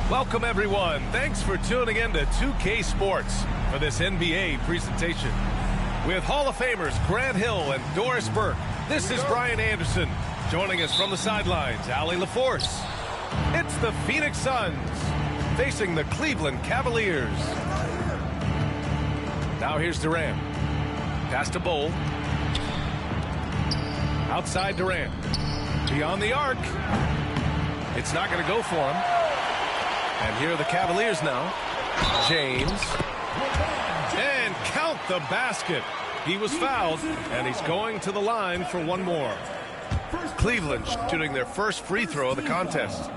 Welcome, everyone. Thanks for tuning in to 2K Sports for this NBA presentation. With Hall of Famers Grant Hill and Doris Burke, this is Brian Anderson. Joining us from the sidelines, Allie LaForce. It's the Phoenix Suns facing the Cleveland Cavaliers. Now here's Durant. Pass to Bowl. Outside Durant. Beyond the arc. It's not going to go for him. And here are the Cavaliers now. James. And count the basket. He was fouled, and he's going to the line for one more. Cleveland shooting their first free throw of the contest.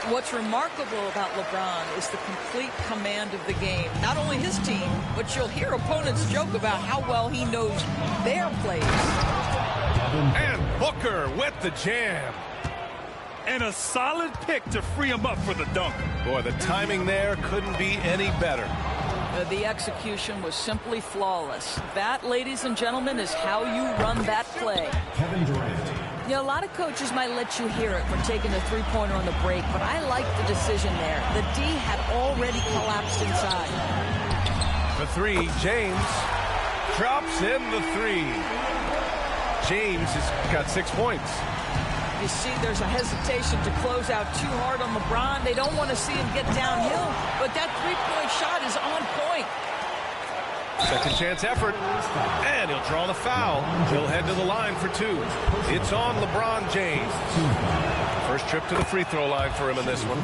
What's remarkable about LeBron is the complete command of the game. Not only his team, but you'll hear opponents joke about how well he knows their plays. And Booker with the jam. And a solid pick to free him up for the dunk. Boy, the timing there couldn't be any better. The execution was simply flawless. That, ladies and gentlemen, is how you run that play. Kevin Durant. You know, a lot of coaches might let you hear it for taking a three-pointer on the break, but I like the decision there. The D had already collapsed inside. The three, James drops in the three. James has got 6 points. You see there's a hesitation to close out too hard on LeBron. They don't want to see him get downhill, but that three-point shot is on point. Second chance effort, and he'll draw the foul. He'll head to the line for two. It's on LeBron James. First trip to the free throw line for him in this one.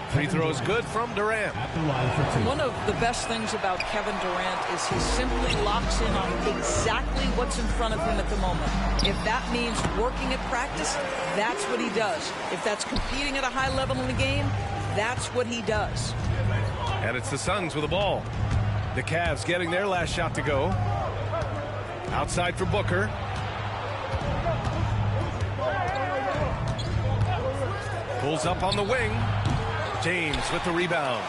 Free throw is good from Durant. One of the best things about Kevin Durant is he simply locks in on exactly what's in front of him at the moment. If that means working at practice, that's what he does. If that's competing at a high level in the game, that's what he does. And it's the Suns with the ball. The Cavs getting their last shot to go. Outside for Booker. Pulls up on the wing. James with the rebound.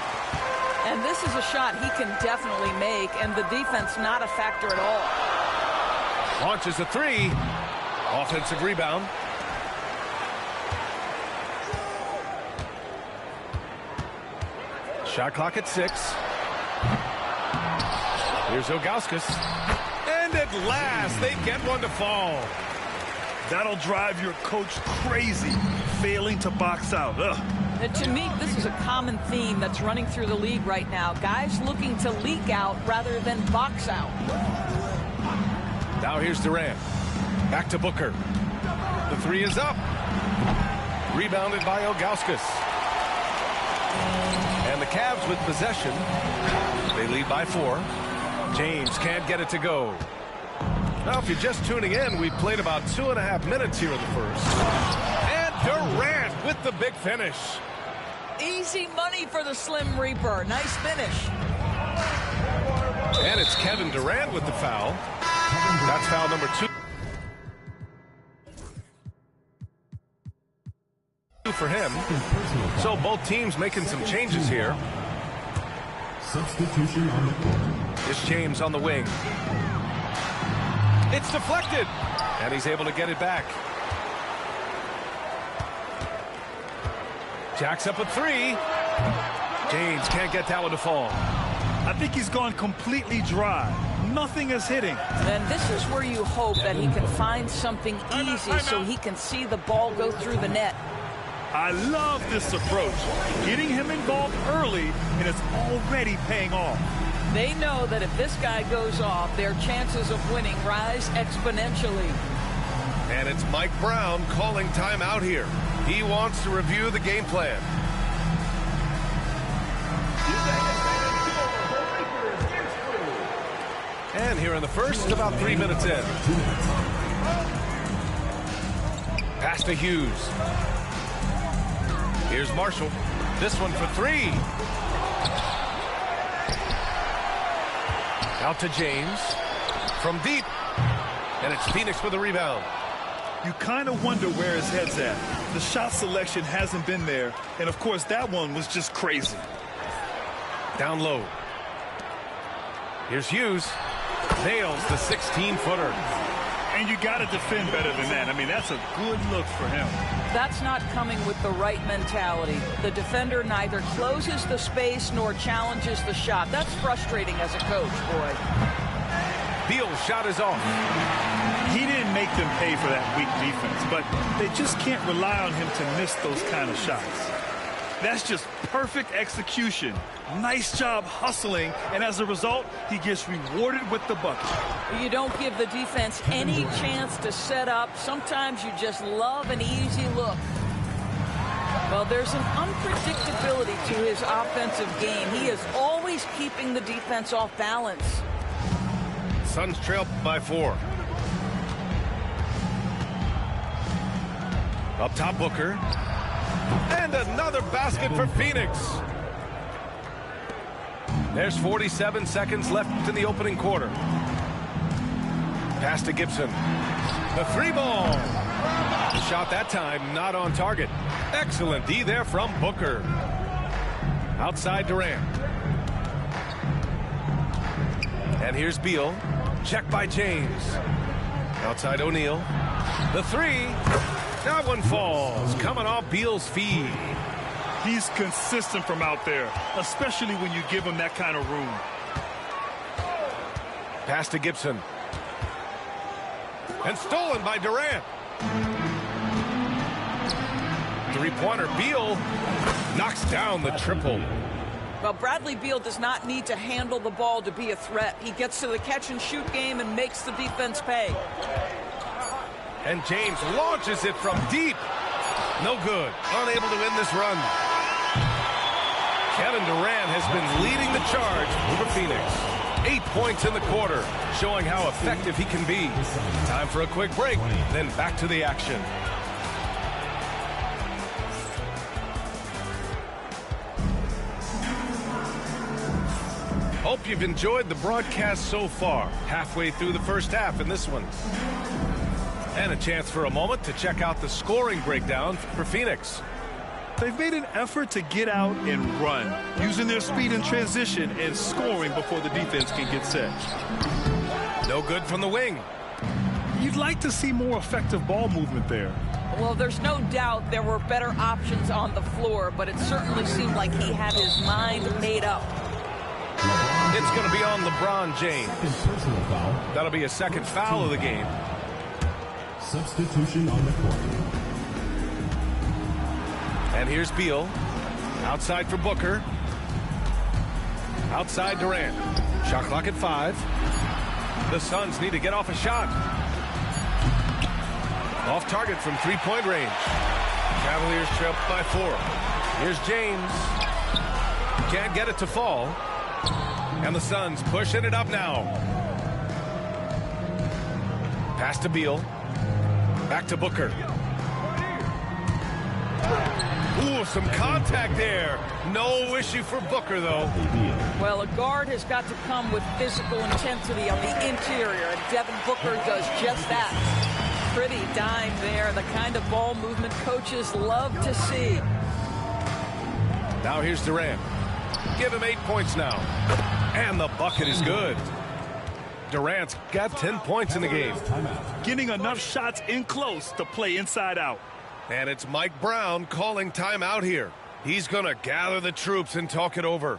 And this is a shot he can definitely make, and the defense not a factor at all. Launches a three. Offensive rebound. Shot clock at 6. Here's Ilgauskas. And at last, they get one to fall. That'll drive your coach crazy, failing to box out. Ugh. And to me, this is a common theme that's running through the league right now. Guys looking to leak out rather than box out. Now here's Durant. Back to Booker. The three is up. Rebounded by Ilgauskas. And the Cavs with possession. They lead by 4. James can't get it to go. Now, if you're just tuning in, we played about 2.5 minutes here in the first. And Durant with the big finish. Easy money for the Slim Reaper. Nice finish. And it's Kevin Durant with the foul. That's foul number 2 for him. So both teams making some changes here. Substitution on the court. It's James on the wing. It's deflected. And he's able to get it back. Jacks up a 3. James can't get that one to fall. I think he's gone completely dry. Nothing is hitting. And this is where you hope that he can find something easy so he can see the ball go through the net. I love this approach. Getting him involved early, and it's already paying off. They know that if this guy goes off, their chances of winning rise exponentially. And it's Mike Brown calling timeout here. He wants to review the game plan. And here in the first, about 3 minutes in. Pass to Hughes. Here's Marshall. This one for 3. Out to James. From deep. And it's Phoenix with a rebound. You kind of wonder where his head's at. The shot selection hasn't been there. And, of course, that one was just crazy. Down low. Here's Hughes. Nails the 16-footer. And you got to defend better than that. I mean, that's a good look for him. That's not coming with the right mentality. The defender neither closes the space nor challenges the shot. That's frustrating as a coach, boy. Beal's shot is off. He didn't make them pay for that weak defense, but they just can't rely on him to miss those kind of shots. That's just perfect execution. Nice job hustling, and as a result, he gets rewarded with the bucket. You don't give the defense any chance to set up. Sometimes you just love an easy look. Well, there's an unpredictability to his offensive game. He is always keeping the defense off balance. Suns trail by 4. Up top, Booker. And another basket for Phoenix. There's 47 seconds left in the opening quarter. Pass to Gibson. The 3-ball. The shot that time not on target. Excellent D there from Booker. Outside Durant. And here's Beal. Check by James. Outside O'Neal. The 3. That one falls. Coming off Beal's feed. He's consistent from out there, especially when you give him that kind of room. Pass to Gibson. And stolen by Durant. Three-pointer. Beal knocks down the triple. Well, Bradley Beal does not need to handle the ball to be a threat. He gets to the catch-and-shoot game and makes the defense pay. And James launches it from deep. No good. Unable to win this run. Kevin Durant has been leading the charge for Phoenix. 8 points in the quarter, showing how effective he can be. Time for a quick break, then back to the action. Hope you've enjoyed the broadcast so far. Halfway through the first half in this one. And a chance for a moment to check out the scoring breakdown for Phoenix. They've made an effort to get out and run, using their speed in transition and scoring before the defense can get set. No good from the wing. You'd like to see more effective ball movement there. Well, there's no doubt there were better options on the floor, but it certainly seemed like he had his mind made up. It's going to be on LeBron James. Personal foul. That'll be a second foul of the game. Substitution on the court. And here's Beal. Outside for Booker. Outside Durant. Shot clock at 5. The Suns need to get off a shot. Off target from three-point range. Cavaliers trail by 4. Here's James. Can't get it to fall. And the Suns pushing it up now. Pass to Beal. Back to Booker. Ooh, some contact there. No issue for Booker, though. Well, a guard has got to come with physical intensity on the interior, and Devin Booker does just that. Pretty dime there, the kind of ball movement coaches love to see. Now here's Durant. Give him 8 points now. And the bucket is good. Durant's got 10 points in the game. Getting enough shots in close to play inside out. And it's Mike Brown calling timeout here. He's going to gather the troops and talk it over.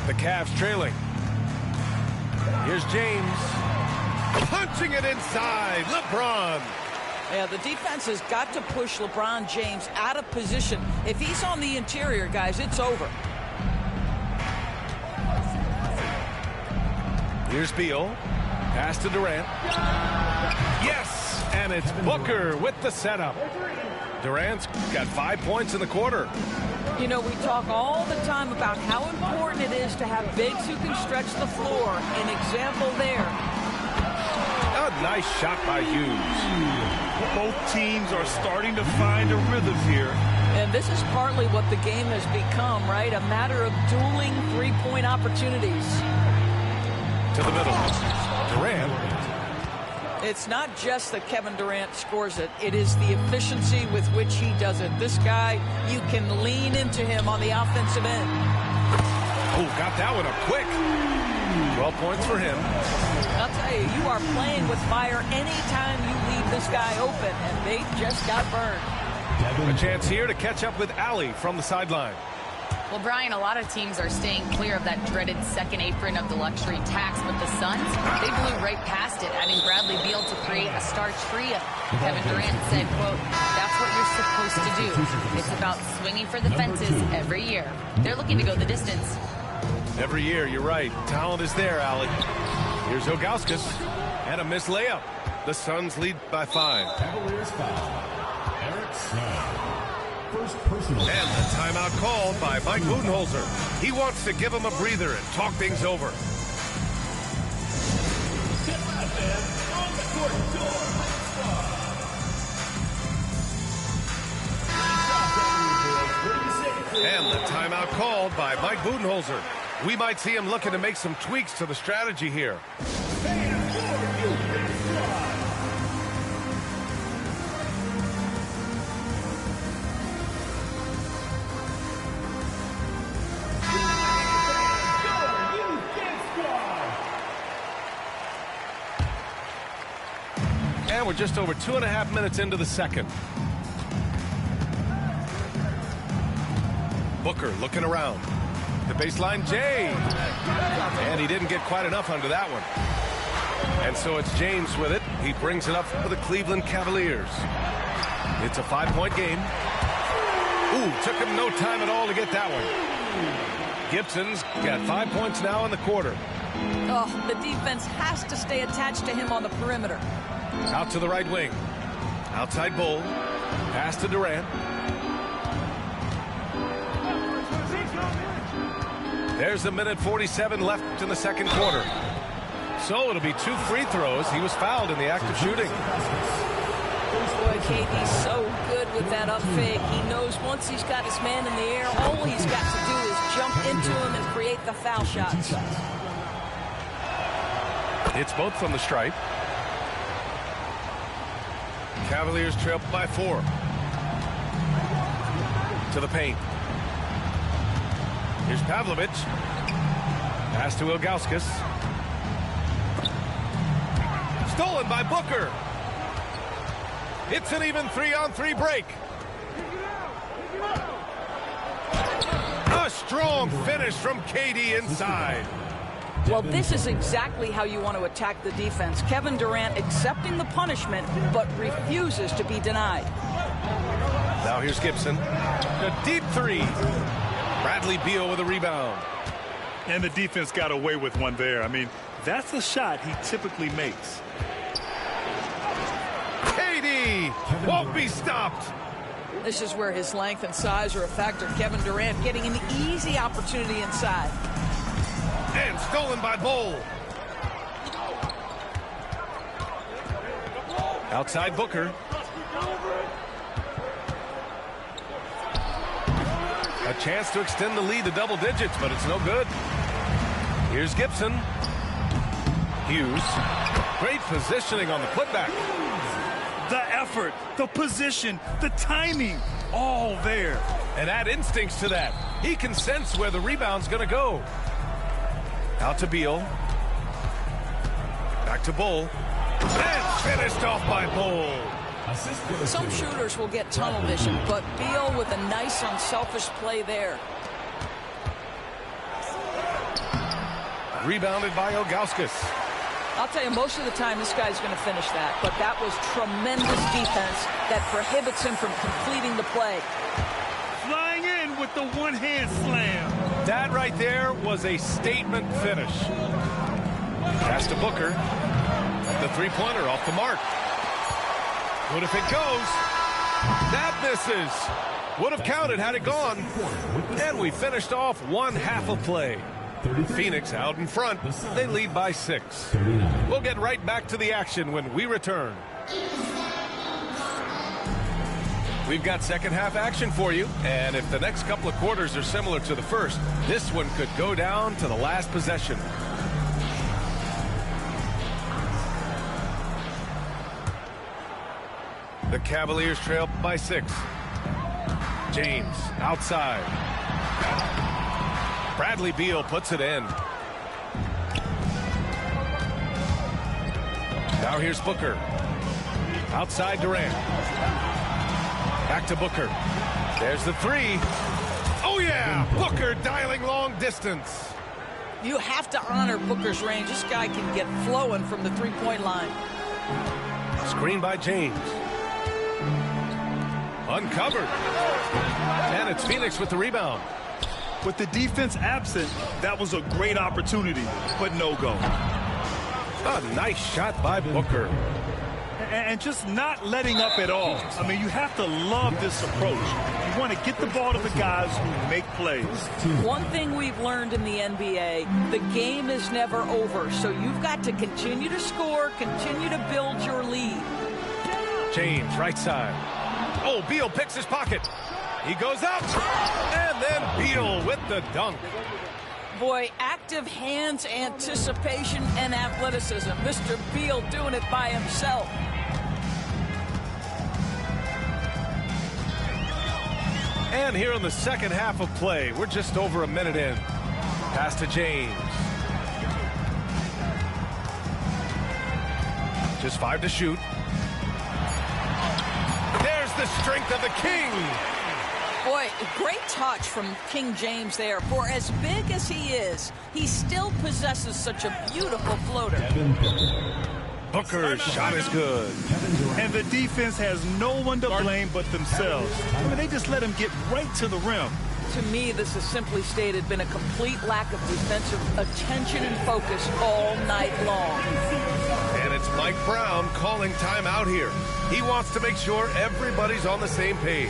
The Cavs trailing. Here's James. Punching it inside. LeBron. Yeah, the defense has got to push LeBron James out of position. If he's on the interior, guys, it's over. Here's Beal. Pass to Durant. Yes! And it's Booker with the setup. Durant's got 5 points in the quarter. You know, we talk all the time about how important it is to have bigs who can stretch the floor. An example there. A nice shot by Hughes. Both teams are starting to find a rhythm here. And this is partly what the game has become, right? A matter of dueling three-point opportunities. To the middle. It's not just that Kevin Durant scores it. It is the efficiency with which he does it. This guy, you can lean into him on the offensive end. Oh, got that one up quick. 12 points for him. I'll tell you, you are playing with fire anytime you leave this guy open, and they just got burned. A chance here to catch up with Allie from the sideline. Well, Brian, a lot of teams are staying clear of that dreaded second apron of the luxury tax, but the Suns, they blew right past it, adding Bradley Beal to create a star trio. Kevin Durant said, quote, "That's what you're supposed to do. It's about swinging for the fences every year." They're looking to go the distance. Every year, you're right. Talent is there, Allie. Here's Ilgauskas. And a missed layup. The Suns lead by 5. Cavaliers foul. Eric Snow. First personal. And the timeout called by Mike Budenholzer. He wants to give him a breather and talk things over. And the timeout called by Mike Budenholzer. We might see him looking to make some tweaks to the strategy here. And we're just over 2.5 minutes into the second. Booker looking around. The baseline, James. And he didn't get quite enough under that one. And so it's James with it. He brings it up for the Cleveland Cavaliers. It's a 5-point game. Ooh, took him no time at all to get that one. Gibson's got 5 points now in the quarter. Oh, the defense has to stay attached to him on the perimeter. Out to the right wing. Outside Bull. Pass to Durant. There's a minute 47 left in the second quarter. So it'll be 2 free throws. He was fouled in the act of shooting. Boy, KD's so good with that up fake. He knows once he's got his man in the air, all he's got to do is jump into him and create the foul shots. It's both from the stripe. Cavaliers trail by 4. To the paint. Here's Pavlovich. Pass to Ilgauskas. Stolen by Booker. It's an even 3-on-3 break. A strong finish from KD inside. Well, this is exactly how you want to attack the defense. Kevin Durant accepting the punishment, but refuses to be denied. Now here's Gibson. A deep 3. Bradley Beal with a rebound. And the defense got away with one there. I mean, that's a shot he typically makes. KD won't be stopped. This is where his length and size are a factor. Kevin Durant getting an easy opportunity inside. And stolen by Bull. Outside Booker. A chance to extend the lead to double digits, but it's no good. Here's Gibson. Hughes. Great positioning on the putback. The effort, the position, the timing, all there. And add instincts to that. He can sense where the rebound's going to go. Out to Beal. Back to Bull. And finished off by Bull. Some shooters will get tunnel vision, but Beal with a nice unselfish play there. Rebounded by Ilgauskas. I'll tell you, most of the time this guy's going to finish that, but that was tremendous defense that prohibits him from completing the play. Flying in with the one-hand slam. That right there was a statement finish. Pass to Booker. The three-pointer off the mark. What if it goes? That misses. Would have counted had it gone. And we finished off one half of play. Phoenix out in front. They lead by 6. We'll get right back to the action when we return. We've got second half action for you, and if the next couple of quarters are similar to the first, this one could go down to the last possession. The Cavaliers trail by 6. James outside. Bradley Beal puts it in. Now here's Booker. Outside Durant. Back to Booker. There's the 3. Oh yeah! Booker dialing long distance. You have to honor Booker's range. This guy can get flowing from the three-point line. Screen by James. Uncovered. And it's Phoenix with the rebound. With the defense absent, that was a great opportunity, but no go. A nice shot by Booker. And just not letting up at all. I mean, you have to love this approach. You want to get the ball to the guys who make plays. One thing we've learned in the NBA, the game is never over. So you've got to continue to score, continue to build your lead. James, right side. Oh, Beal picks his pocket. He goes up. And then Beal with the dunk. Boy, active hands, anticipation, and athleticism. Mr. Beal doing it by himself. And here in the second half of play, we're just over a minute in. Pass to James. Just 5 to shoot. There's the strength of the King. Boy, great touch from King James there. For as big as he is, he still possesses such a beautiful floater. Booker's shot is good. And the defense has no one to blame but themselves. I mean, they just let him get right to the rim. To me, this has simply stated been a complete lack of defensive attention and focus all night long. And it's Mike Brown calling timeout here. He wants to make sure everybody's on the same page.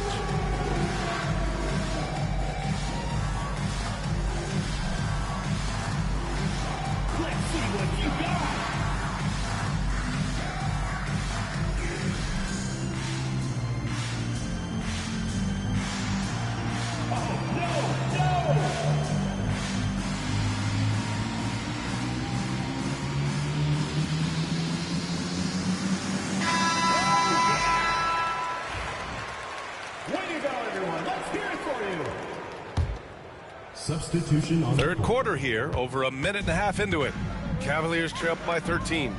Substitution on Third quarter here, over a minute and a half into it. Cavaliers trail up by 13.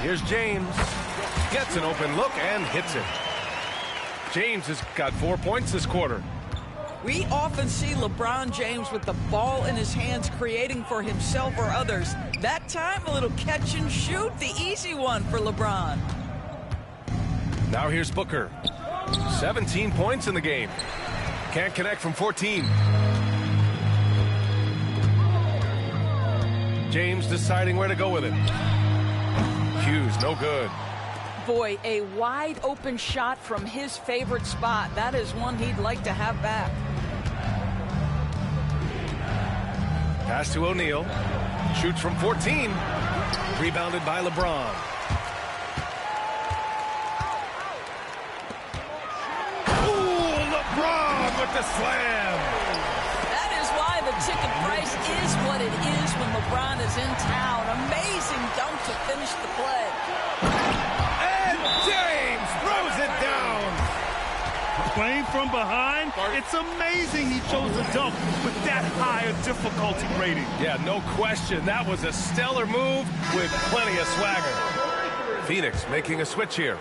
Here's James. Gets an open look and hits it. James has got 4 points this quarter. We often see LeBron James with the ball in his hands creating for himself or others. That time, a little catch and shoot, the easy one for LeBron. Now here's Booker. 17 points in the game. Can't connect from 14. James deciding where to go with it. Hughes, no good. Boy, a wide open shot from his favorite spot. That is one he'd like to have back. Pass to O'Neal. Shoots from 14. Rebounded by LeBron. Ooh, LeBron with the slam. That is why the ticket price is what it is when LeBron is in town. Amazing dunk to finish the play. And James throws it down. Playing from behind, it's amazing he chose a dunk with that high a difficulty rating. Yeah, no question. That was a stellar move with plenty of swagger. Phoenix making a switch here.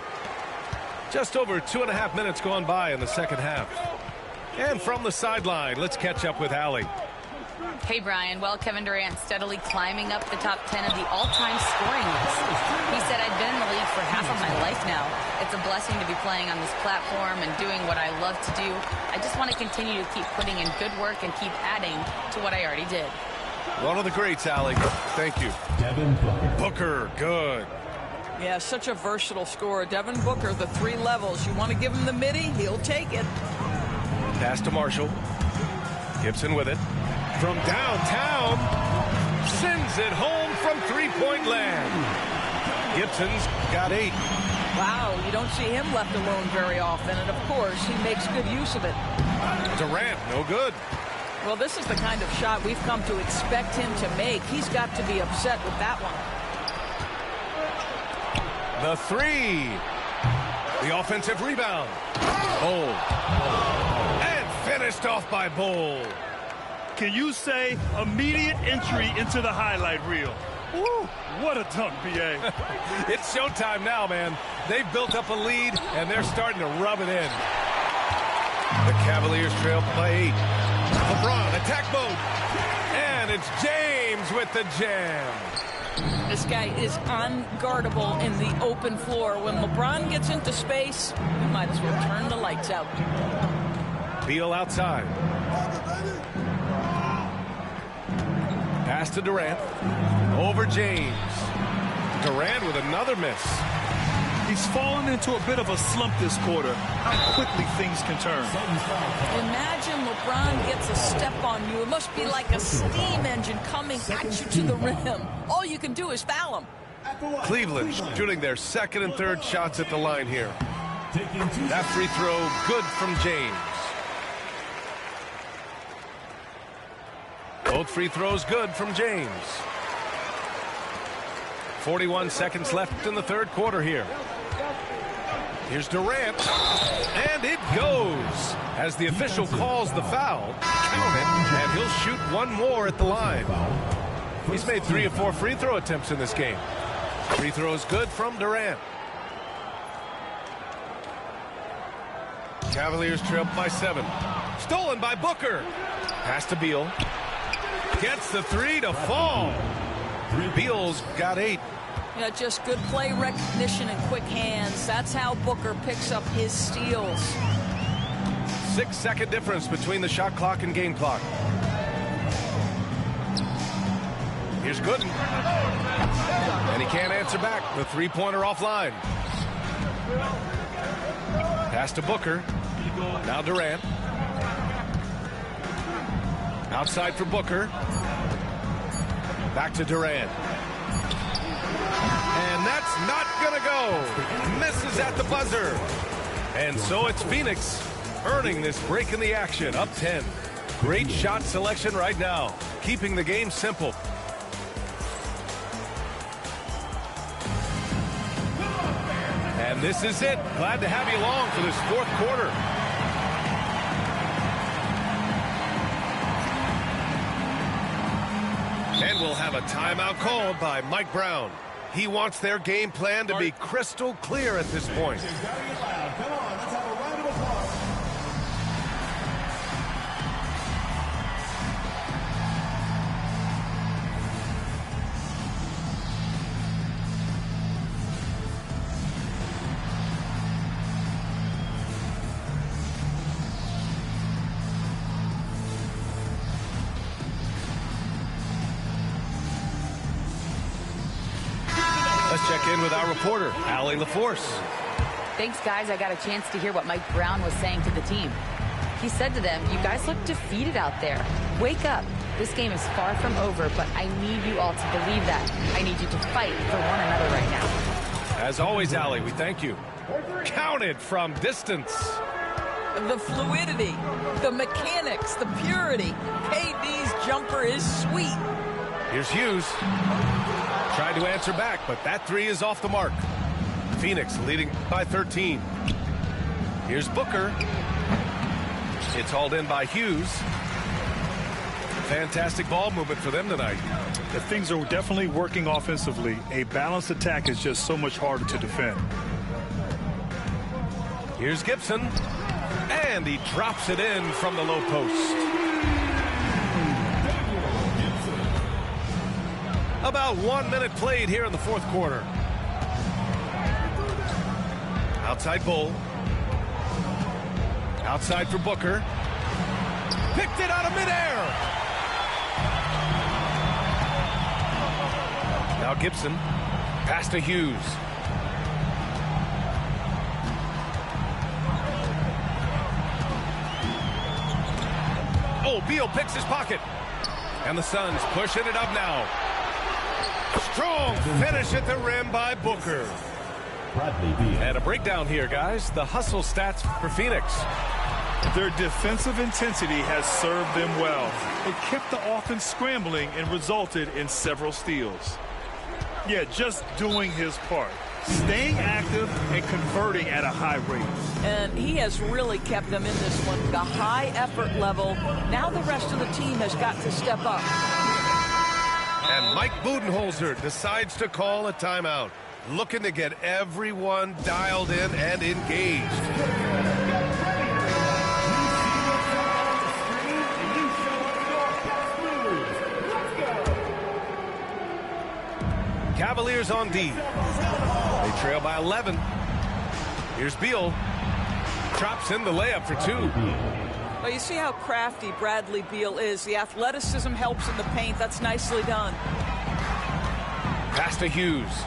Just over 2.5 minutes gone by in the second half. And from the sideline, let's catch up with Allie. Hey, Brian. Well, Kevin Durant steadily climbing up the top 10 of the all-time scoring list. He said, I've been in the league for half of my life now. It's a blessing to be playing on this platform and doing what I love to do. I just want to continue to keep putting in good work and keep adding to what I already did. One of the greats, Allie. Thank you. Devin Booker. Booker, good. Yeah, such a versatile scorer. Devin Booker, the 3 levels. You want to give him the midi, he'll take it. Pass to Marshall. Gibson with it. From downtown, sends it home from three-point land. Gibson's got 8. Wow, you don't see him left alone very often, and of course, he makes good use of it. Durant, no good. Well, this is the kind of shot we've come to expect him to make. He's got to be upset with that one. The 3. The offensive rebound. Bull. And finished off by Bull. Can you say immediate entry into the highlight reel? Woo, what a dunk, B.A. It's showtime now, man. They've built up a lead, and they're starting to rub it in. The Cavaliers trail by 8. LeBron, attack mode. And it's James with the jam. This guy is unguardable in the open floor. When LeBron gets into space, you might as well turn the lights out. Beal outside. Pass to Durant. Over James. Durant with another miss. He's fallen into a bit of a slump this quarter. How quickly things can turn. Imagine LeBron gets a step on you. It must be like a steam engine coming at you to the rim. All you can do is foul him. Cleveland shooting their second and third shots at the line here. That free throw good from James. Both free throws good from James. 41 seconds left in the third quarter here. Here's Durant, and it goes. As the official calls the foul, count it, and he'll shoot one more at the line. He's made 3 or 4 free throw attempts in this game. Free throw is good from Durant. Cavaliers trail by 7. Stolen by Booker. Pass to Beal. Gets the 3 to fall. Beal's got 8. Yeah, just good play recognition and quick hands. That's how Booker picks up his steals. 6-second difference between the shot clock and game clock. Here's Gooden. And he can't answer back. The three-pointer offline. Pass to Booker. Now Durant. Outside for Booker. Back to Durant. And that's not going to go. Misses at the buzzer. And so it's Phoenix earning this break in the action. Up 10. Great shot selection right now. Keeping the game simple. And this is it. Glad to have you along for this fourth quarter. And we'll have a timeout called by Mike Brown. He wants their game plan to be crystal clear at this point. Come on, let's have a round of applause. Let's check in with our reporter, Allie LaForce. Thanks, guys. I got a chance to hear what Mike Brown was saying to the team. He said to them, you guys look defeated out there. Wake up. This game is far from over, but I need you all to believe that. I need you to fight for one another right now. As always, Allie, we thank you. Counted from distance. The fluidity, the mechanics, the purity. KD's jumper is sweet. Here's Hughes. Tried to answer back, but that 3 is off the mark. Phoenix leading by 13. Here's Booker. It's hauled in by Hughes. Fantastic ball movement for them tonight. The things are definitely working offensively. A balanced attack is just so much harder to defend. Here's Gibson. And he drops it in from the low post. About 1 minute played here in the fourth quarter. Outside Bull. Outside for Booker. Picked it out of midair. Now Gibson. Pass to Hughes. Oh, Beal picks his pocket. And the Suns pushing it up now. Strong finish at the rim by Booker. And a breakdown here, guys. The hustle stats for Phoenix. Their defensive intensity has served them well. It kept the offense scrambling and resulted in several steals. Yeah, just doing his part. staying active and converting at a high rate. And he has really kept them in this one. The high effort level. Now the rest of the team has got to step up. And Mike Budenholzer decides to call a timeout, looking to get everyone dialed in and engaged. Cavaliers on D. They trail by 11. Here's Beal. Drops in the layup for 2. Well, you see how crafty Bradley Beal is. The athleticism helps in the paint. That's nicely done. Pass to Hughes.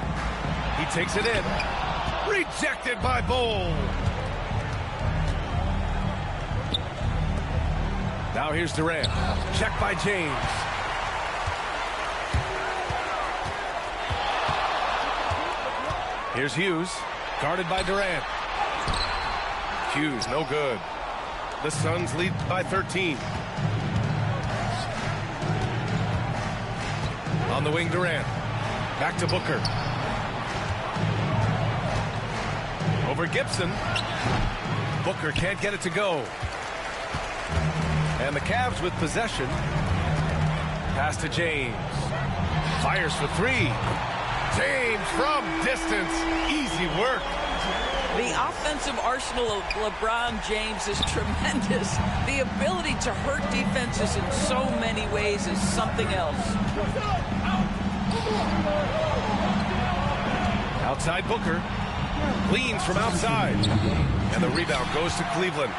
He takes it in. Rejected by Bowl. Now here's Durant. Check by James. Here's Hughes, guarded by Durant. Hughes, no good. The Suns lead by 13. On the wing, Durant. Back to Booker. Over Gibson. Booker can't get it to go. And the Cavs with possession. Pass to James. Fires for 3. James from distance. Easy work. The offensive arsenal of LeBron James is tremendous. The ability to hurt defenses in so many ways is something else. Outside Booker. Leans from outside. And the rebound goes to Cleveland.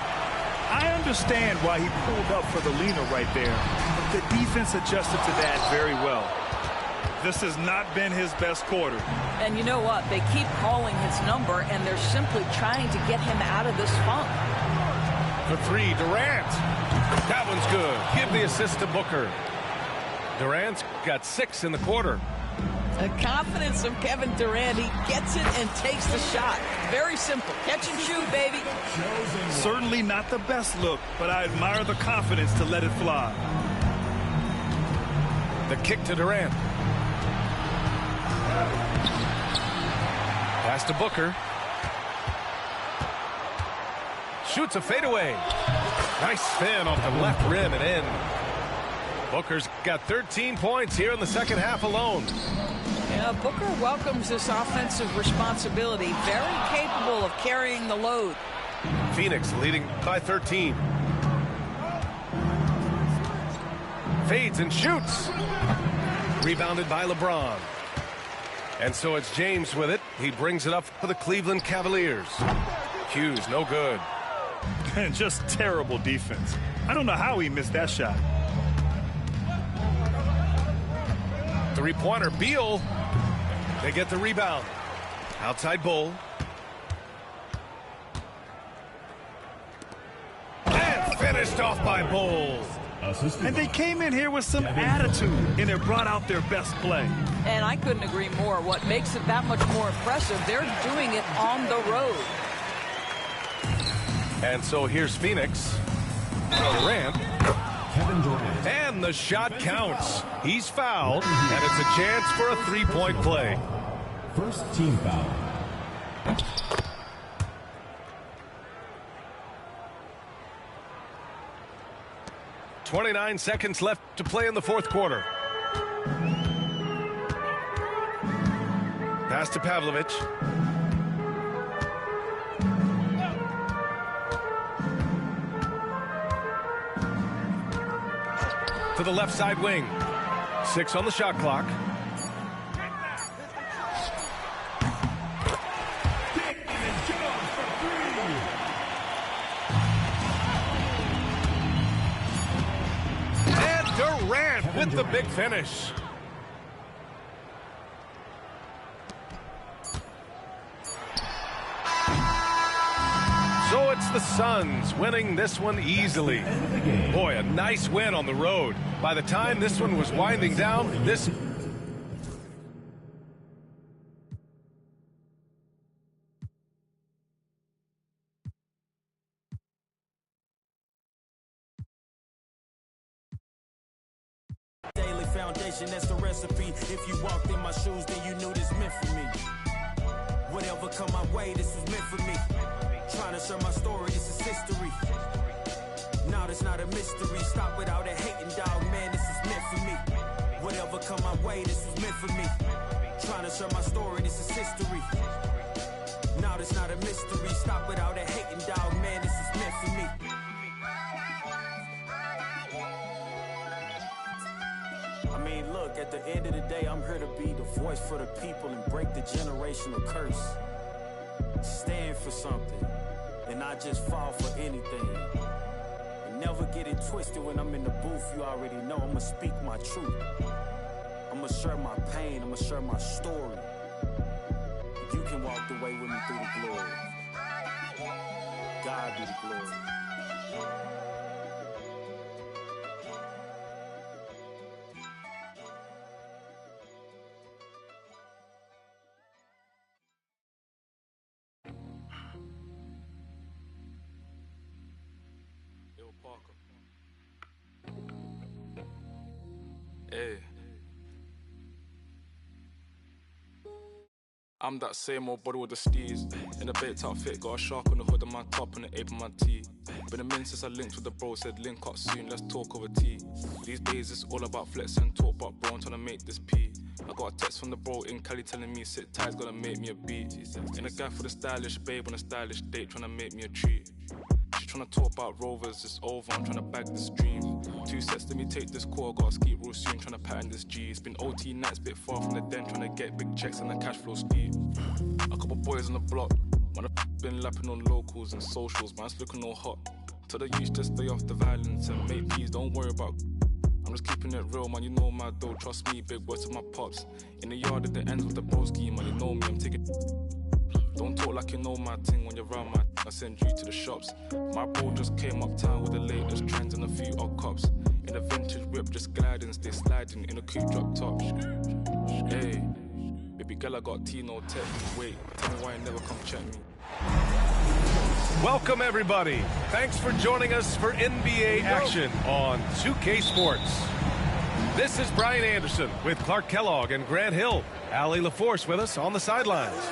I understand why he pulled up for the leaner right there, but the defense adjusted to that very well. This has not been his best quarter. And you know what? They keep calling his number, and they're simply trying to get him out of this funk. For 3, Durant. That one's good. Give the assist to Booker. Durant's got 6 in the quarter. The confidence of Kevin Durant. He gets it and takes the shot. Very simple. Catch and shoot, baby. Certainly not the best look, but I admire the confidence to let it fly. The kick to Durant. Pass to Booker. Shoots a fadeaway. Nice spin off the left rim and in. Booker's got 13 points here in the second half alone. Yeah, Booker welcomes this offensive responsibility. Very capable of carrying the load. Phoenix leading by 13. Fades and shoots. Rebounded by LeBron. And so it's James with it. He brings it up for the Cleveland Cavaliers. Hughes, no good. And just terrible defense. I don't know how he missed that shot. Three-pointer, Beal. They get the rebound. Outside Bull. And finished off by Bull. And they came in here with some attitude, and it brought out their best play. And I couldn't agree more. What makes it that much more impressive, they're doing it on the road. And so here's Phoenix. Durant. And the shot counts. He's fouled, and it's a chance for a three-point play. First team foul. 29 seconds left to play in the fourth quarter. Pass to Pavlovich. To the left side wing. 6 on the shot clock. And Durant with the big finish. So it's the Suns winning this one easily. Boy, a nice win on the road. By the time this one was winding down, this... Daily foundation, that's the recipe. If you walked in my shoes, then you knew this meant for me. come my way, this was meant for me. Trying to share my story, this is history. Now it's not a mystery. Stop without a hating, dog, man, this is meant for me. Whatever come my way, this was meant for me. Trying to share my story, this is history. Now it's not a mystery. Stop without a hating, dog, man, this is meant for me. I mean, look, at the end of the day, I'm here to be the voice for the people and break the generational curse. Stand for something and not just fall for anything. And never get it twisted when I'm in the booth. You already know I'ma speak my truth. I'ma share my pain, I'ma share my story. You can walk the way with me through the glory. God be the glory. Parker. Hey. I'm that same old body with the steez. In a baked outfit, got a shark on the hood of my top and an ape on my tee. Been a minute since I linked with the bro, said link up soon, let's talk over tea. These days it's all about flex and talk, but bro, I'm trying to make this pee. I got a text from the bro in Cali telling me sit tight, gonna make me a beat. In a guy for the stylish babe on a stylish date, trying to make me a treat. She tryna talk about rovers, it's over, I'm tryna bag this dream. 2 sets, let me take this call, gotta ski real soon, tryna pattern this G. It's been OT nights, bit far from the den, tryna get big checks and the cash flow steep. A couple boys on the block, man, I've been lapping on locals and socials, man's looking all hot. Tell the youth to stay off the violence and make peace, don't worry about. I'm just keeping it real, man, you know my dough, trust me, big words to my pops. In the yard at the end with the broski, man, you know me, I'm taking. Don't talk like you know my thing when you're around my I send you to the shops. My bro just came uptown with the latest trends and a few odd cops. In a vintage whip, just gliding, stay sliding in a coupe drop top. Hey, baby girl, I got Tino tech. Wait, tell me why you never come check me. Welcome, everybody. Thanks for joining us for NBA action on 2K Sports. This is Brian Anderson with Clark Kellogg and Grant Hill. Allie LaForce with us on the sidelines.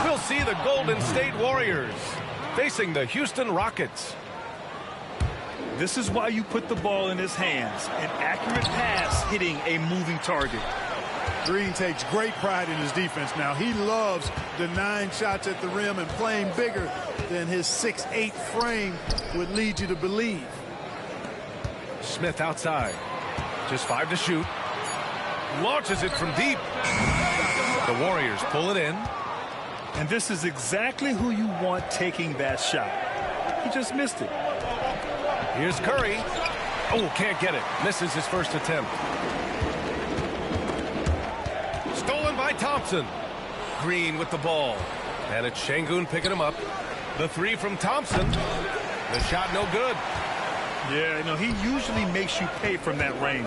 We'll see the Golden State Warriors facing the Houston Rockets. This is why you put the ball in his hands. An accurate pass hitting a moving target. Green takes great pride in his defense now. He loves denying shots at the rim and playing bigger than his 6'8" frame would lead you to believe. Smith outside. Just 5 to shoot. Launches it from deep. The Warriors pull it in. And this is exactly who you want taking that shot. He just missed it. Here's Curry. Oh, can't get it. Misses his first attempt. Stolen by Thompson. Green with the ball. And it's Şengün picking him up. The 3 from Thompson. The shot no good. Yeah, you know, he usually makes you pay from that range.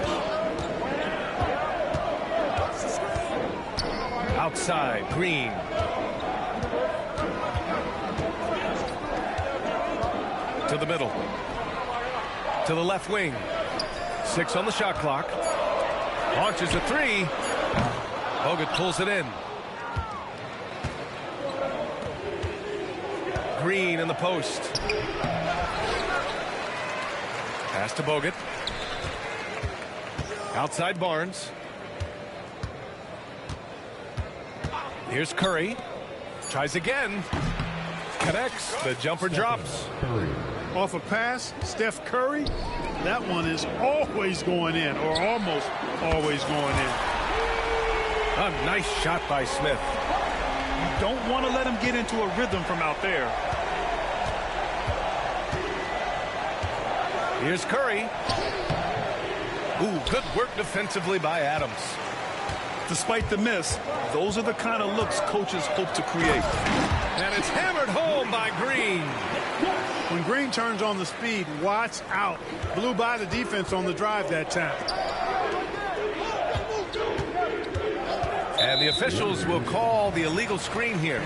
Outside, Green. To the middle. To the left wing. 6 on the shot clock. Launches a 3. Bogut pulls it in. Green in the post. Pass to Bogut. Outside Barnes. Here's Curry. Tries again. Connects. The jumper drops. Off a pass, Steph Curry, that one is always going in, or almost always going in. A nice shot by Smith. You don't want to let him get into a rhythm from out there. Here's Curry. Ooh, good work defensively by Adams. Despite the miss, those are the kind of looks coaches hope to create. And it's hammered home by Green. When Green turns on the speed, watch out. Blew by the defense on the drive that time. And the officials will call the illegal screen here.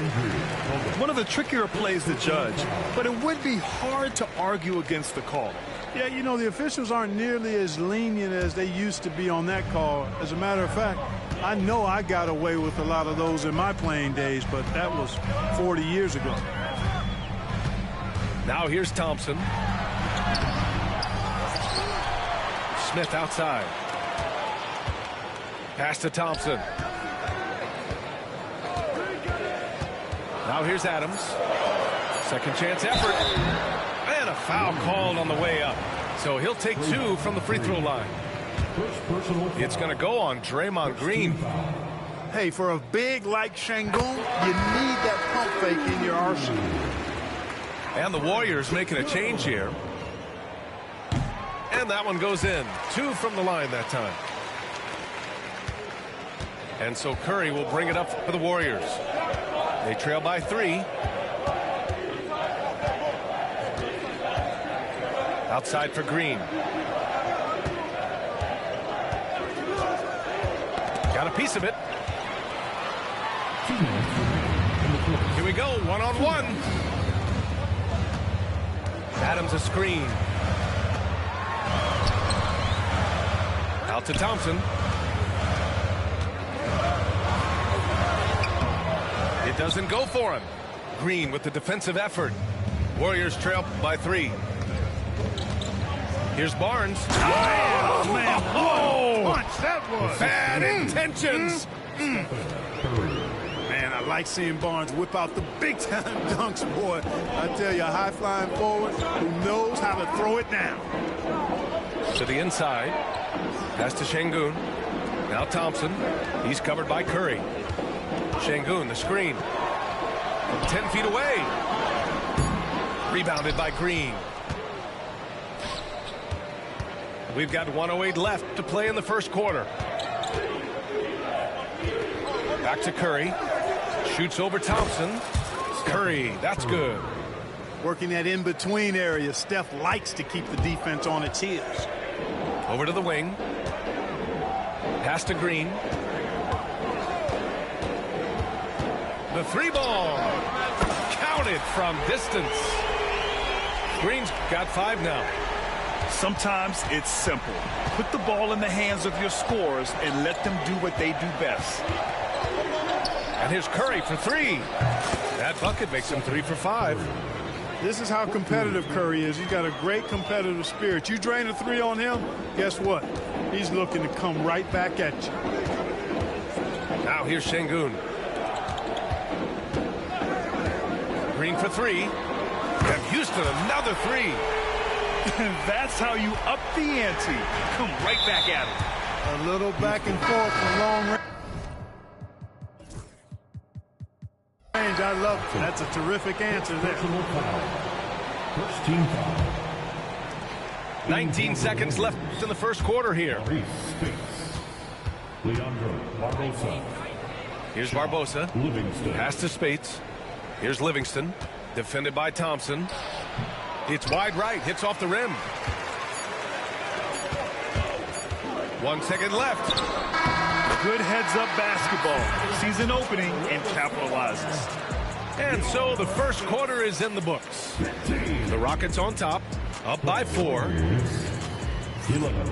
One of the trickier plays to judge, but it would be hard to argue against the call. Yeah, you know, the officials aren't nearly as lenient as they used to be on that call. As a matter of fact, I know I got away with a lot of those in my playing days, but that was 40 years ago. Now here's Thompson. Smith outside. Pass to Thompson. Now here's Adams. Second chance effort. And a foul called on the way up. So he'll take 2 from the free throw line. It's going to go on Draymond Green. Hey, for a big like Şengün, you need that pump fake in your arsenal. And the Warriors making a change here. And that one goes in. 2 from the line that time. And so Curry will bring it up for the Warriors. They trail by 3. Outside for Green. Got a piece of it. Here we go, one-on-one. Adams a screen. Out to Thompson. It doesn't go for him. Green with the defensive effort. Warriors trail by 3. Here's Barnes. Oh, man. Oh, Punch that was. bad intentions. Man, I like seeing Barnes whip out the big-time dunks, boy. I tell you, a high-flying forward who knows how to throw it down. To the inside. Pass to Şengün. Now Thompson. He's covered by Curry. Şengün, the screen. From 10 feet away. Rebounded by Green. We've got 1:08 left to play in the first quarter. Back to Curry. Shoots over Thompson. Curry, that's good. Working that in-between area, Steph likes to keep the defense on its heels. Over to the wing. Pass to Green. The 3-ball. Counted from distance. Green's got 5 now. Sometimes it's simple. Put the ball in the hands of your scorers and let them do what they do best. And here's Curry for 3. That bucket makes him 3 for 5. This is how competitive Curry is. He's got a great competitive spirit. You drain a 3 on him, guess what? He's looking to come right back at you. Now here's Şengün. Green for 3. And Houston another 3. And that's how you up the ante. Come right back at it. A little back and forth from long range. I love it. That's a terrific answer there. First team foul. 19 seconds left in the first quarter here. Here's Barbosa. Livingston. Pass to Spates. Here's Livingston. Defended by Thompson. It's wide right. Hits off the rim. 1 second left. Good heads-up basketball. Sees an opening and capitalizes. And so the first quarter is in the books. The Rockets on top, up by 4. 11.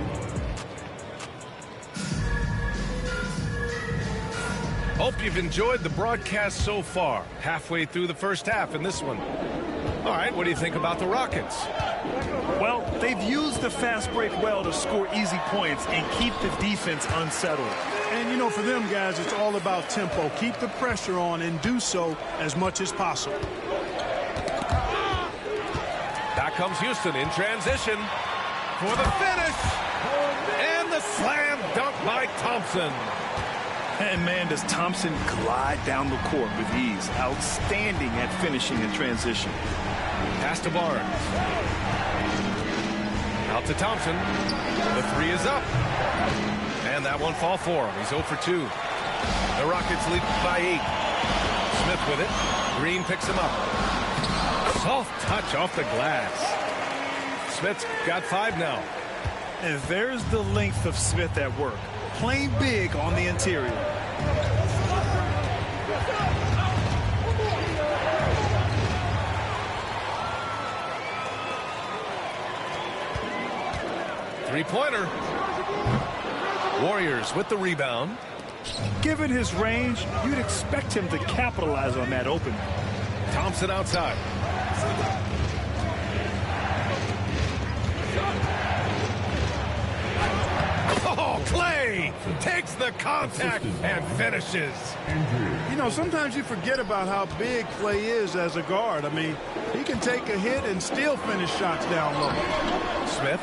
Hope you've enjoyed the broadcast so far. Halfway through the first half in this one. All right, what do you think about the Rockets? Well, they've used the fast break well to score easy points and keep the defense unsettled. And, you know, for them guys, it's all about tempo. Keep the pressure on and do so as much as possible. Back comes Houston in transition for the finish. And the slam dunk by Thompson. And man, does Thompson glide down the court with ease. Outstanding at finishing in transition. Pass to Barnes. Out to Thompson. The three is up. And that one fall for him. He's 0 for 2. The Rockets lead by 8. Smith with it. Green picks him up. Soft touch off the glass. Smith's got 5 now. And there's the length of Smith at work. Playing big on the interior. Three-pointer. Warriors with the rebound. Given his range, you'd expect him to capitalize on that opening. Thompson outside. Oh, Clay takes the contact and finishes. You know, sometimes you forget about how big Clay is as a guard. I mean, he can take a hit and still finish shots down low. Smith.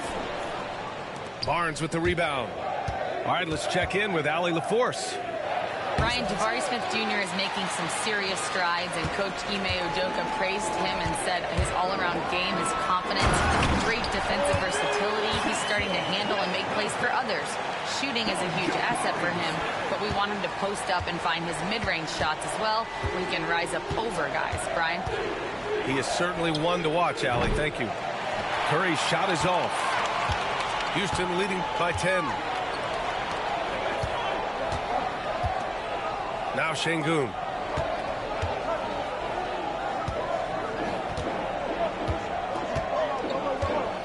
Barnes with the rebound. All right, let's check in with Allie LaForce. Brian, Jabari Smith Jr. is making some serious strides, and Coach Ime Udoka praised him and said his all-around game, his confidence, great defensive versatility. He's starting to handle and make plays for others. Shooting is a huge asset for him, but we want him to post up and find his mid-range shots as well, where he can rise up over guys. Brian? He is certainly one to watch, Allie. Thank you. Curry's shot is off. Houston leading by 10. Now Şengün.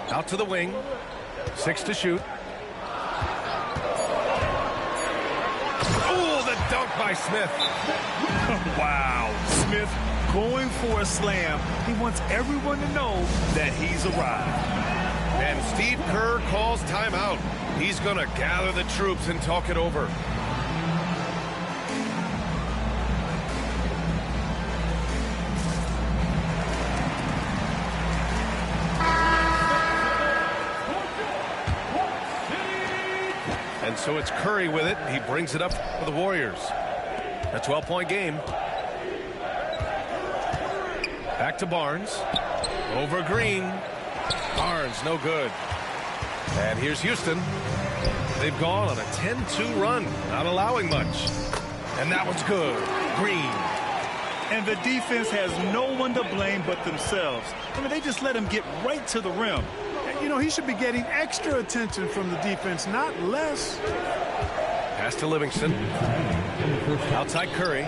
Out to the wing. 6 to shoot. Oh, the dunk by Smith. Wow. Smith going for a slam. He wants everyone to know that he's arrived. And Steve Kerr calls timeout. He's going to gather the troops and talk it over. And so it's Curry with it. He brings it up for the Warriors. A 12-point game. Back to Barnes. Over Green. Barnes, no good. And here's Houston. They've gone on a 10-2 run, not allowing much. And that one's good. Green. And the defense has no one to blame but themselves. I mean, they just let him get right to the rim. You know, he should be getting extra attention from the defense, not less. Pass to Livingston. Outside Curry.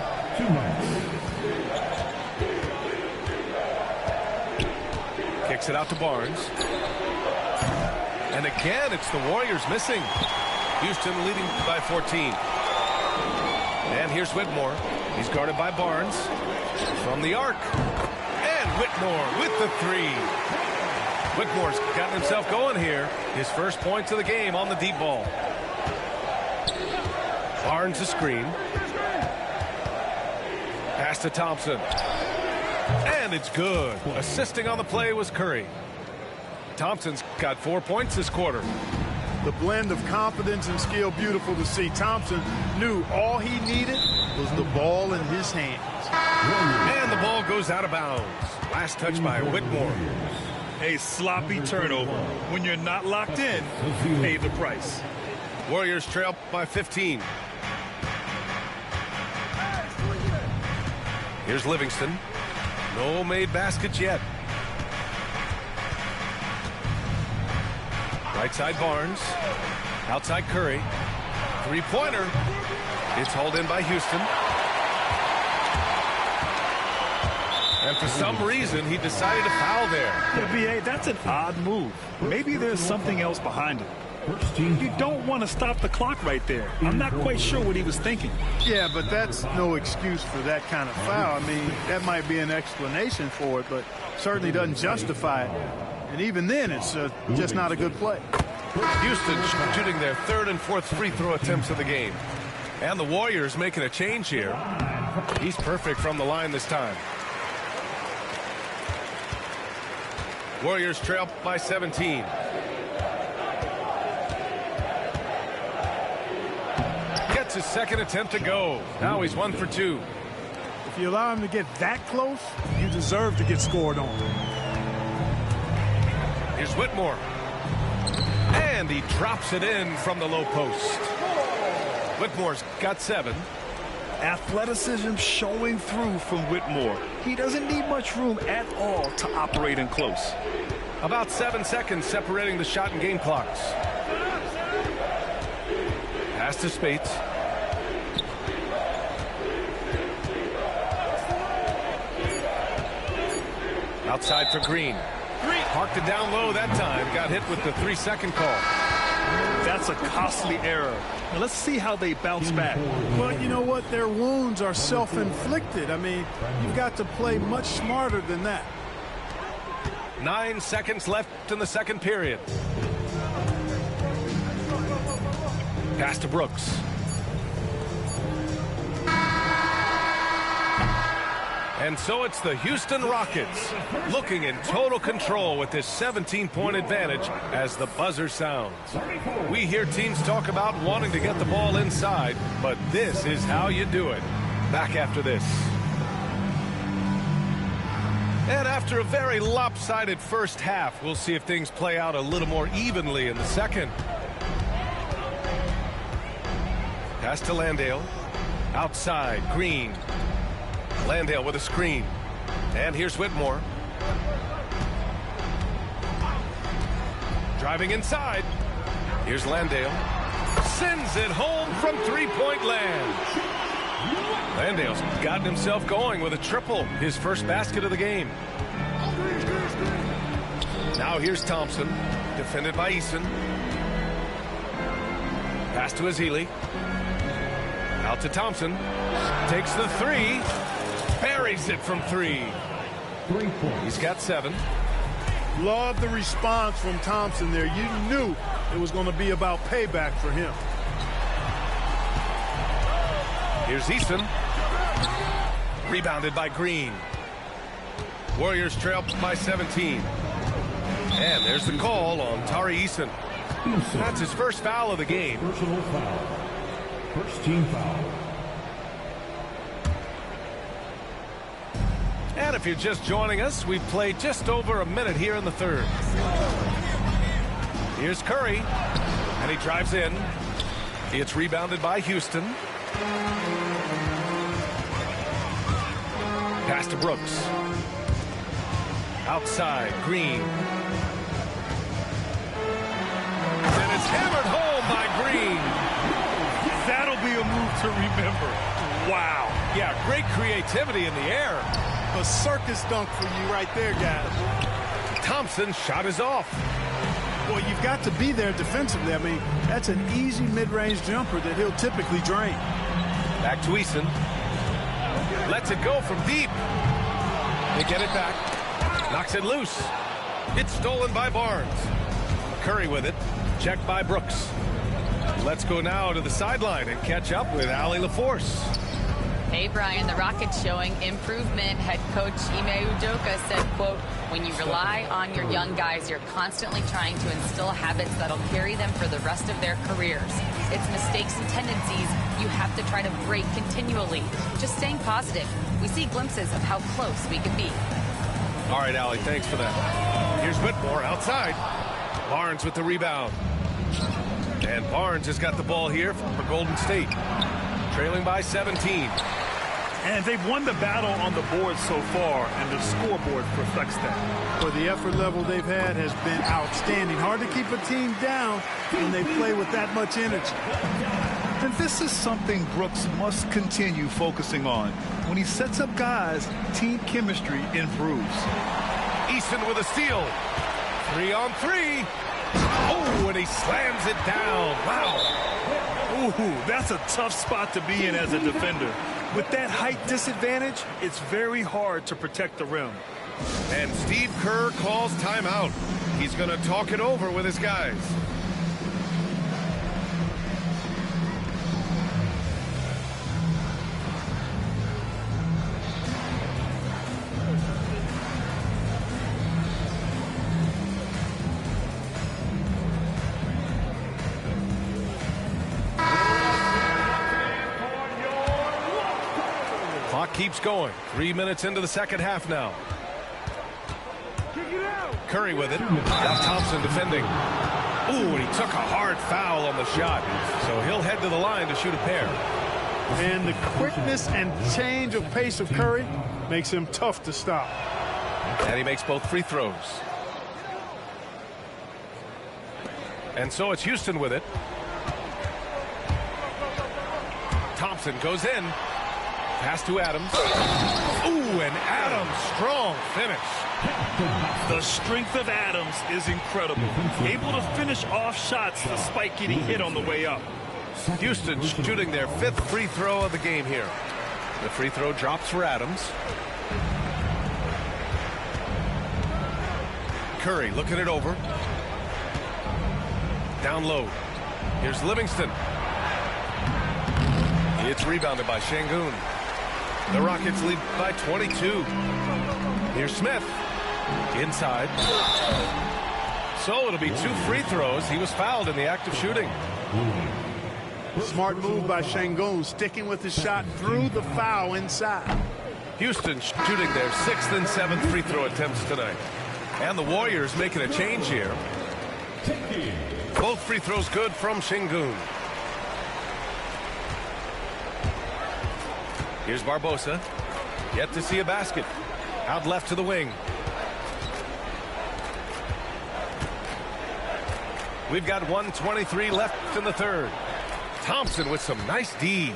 Kicks it out to Barnes. And again, it's the Warriors missing. Houston leading by 14. And here's Whitmore. He's guarded by Barnes. From the arc. And Whitmore with the three. Whitmore's gotten himself going here. His first points of the game on the deep ball. Barnes a screen. Pass to Thompson. And it's good. Assisting on the play was Curry. Thompson's got 4 points this quarter. The blend of confidence and skill, beautiful to see. Thompson knew all he needed was the ball in his hands. And the ball goes out of bounds. Last touch by Whitmore. A sloppy turnover. When you're not locked in, pay the price. Warriors trail by 15. Here's Livingston. No made baskets yet. Right side Barnes. Outside Curry. Three-pointer. It's hauled in by Houston. And for some reason, he decided to foul there. Yeah, B.A., that's an odd move. Maybe there's something else behind it. You don't want to stop the clock right there. I'm not quite sure what he was thinking. Yeah, but that's no excuse for that kind of foul. I mean, that might be an explanation for it, but certainly doesn't justify it. And even then, it's just not a good play. Houston shooting their third and fourth free throw attempts of the game. And the Warriors making a change here. He's perfect from the line this time. Warriors trail by 17. Gets his second attempt to go. Now he's 1 for 2. If you allow him to get that close, you deserve to get scored on. Here's Whitmore. And he drops it in from the low post. Whitmore's got 7. Athleticism showing through from Whitmore. He doesn't need much room at all to operate in close. About 7 seconds separating the shot and game clocks. Pass to Spates. Outside for Green. Parked it down low that time. Got hit with the 3-second call. That's a costly error. Now let's see how they bounce back. Well, you know what? Their wounds are self-inflicted. I mean, you've got to play much smarter than that. 9 seconds left in the second period. Pass to Brooks. And so it's the Houston Rockets looking in total control with this 17-point advantage as the buzzer sounds. We hear teams talk about wanting to get the ball inside, but this is how you do it. Back after this. And after a very lopsided first half, we'll see if things play out a little more evenly in the second. Pass to Landale. Outside, Green. Landale with a screen. And here's Whitmore. Driving inside. Here's Landale. Sends it home from three-point land. Landale's gotten himself going with a triple, his first basket of the game. Now here's Thompson, defended by Eason. Pass to Azili. Out to Thompson. Takes the 3. Buries it from 3. He's got 7. Love the response from Thompson there. You knew it was going to be about payback for him. Here's Eason. Rebounded by Green. Warriors trail by 17. And there's the call on Tari Eason. That's his first foul of the game. Personal foul. First team foul. And if you're just joining us, we've played just over a minute here in the third. Here's Curry, and he drives in. It's rebounded by Houston. Pass to Brooks. Outside, Green. And it's hammered home by Green. That'll be a move to remember. Wow. Yeah, great creativity in the air. A circus dunk for you right there, guys. Thompson's shot is off. Well, you've got to be there defensively. I mean, that's an easy mid-range jumper that he'll typically drain. Back to Eason. Lets it go from deep. They get it back. Knocks it loose. It's stolen by Barnes. Curry with it. Checked by Brooks. Let's go now to the sideline and catch up with Allie LaForce. Hey, Brian, the Rockets showing improvement. Head coach Ime Udoka said, quote, when you rely on your young guys, you're constantly trying to instill habits that'll carry them for the rest of their careers. It's mistakes and tendencies you have to try to break continually. Just staying positive. We see glimpses of how close we can be. All right, Allie, thanks for that. Here's Whitmore outside. Barnes with the rebound. And Barnes has got the ball here for Golden State. Trailing by 17. And they've won the battle on the board so far, and the scoreboard reflects that. Well, the effort level they've had has been outstanding. Hard to keep a team down when they play with that much energy. And this is something Brooks must continue focusing on. When he sets up guys, team chemistry improves. Easton with a steal. 3 on 3. Oh, and he slams it down. Wow. Ooh, that's a tough spot to be in as a defender. With that height disadvantage, it's very hard to protect the rim. And Steve Kerr calls timeout. He's going to talk it over with his guys. keeps going. 3 minutes into the second half now. Curry with it. Now Thompson defending. Ooh, and he took a hard foul on the shot. So he'll head to the line to shoot a pair. And the quickness and change of pace of Curry makes him tough to stop. And he makes both free throws. And so it's Houston with it. Thompson goes in. Pass to Adams. Ooh, and Adams, strong finish. The strength of Adams is incredible. Able to finish off shots despite getting hit on the way up. Houston shooting their 5th free throw of the game here. The free throw drops for Adams. Curry looking it over. Down low. Here's Livingston. It's rebounded by Şengün. The Rockets lead by 22. Here's Smith. Inside. So it'll be 2 free throws. He was fouled in the act of shooting. Smart move by Şengün, sticking with his shot through the foul inside. Houston shooting their 6th and 7th free throw attempts tonight. And the Warriors making a change here. Both free throws good from Şengün. Here's Barbosa. Yet to see a basket. Out left to the wing. We've got 1:23 left in the third. Thompson with some nice D.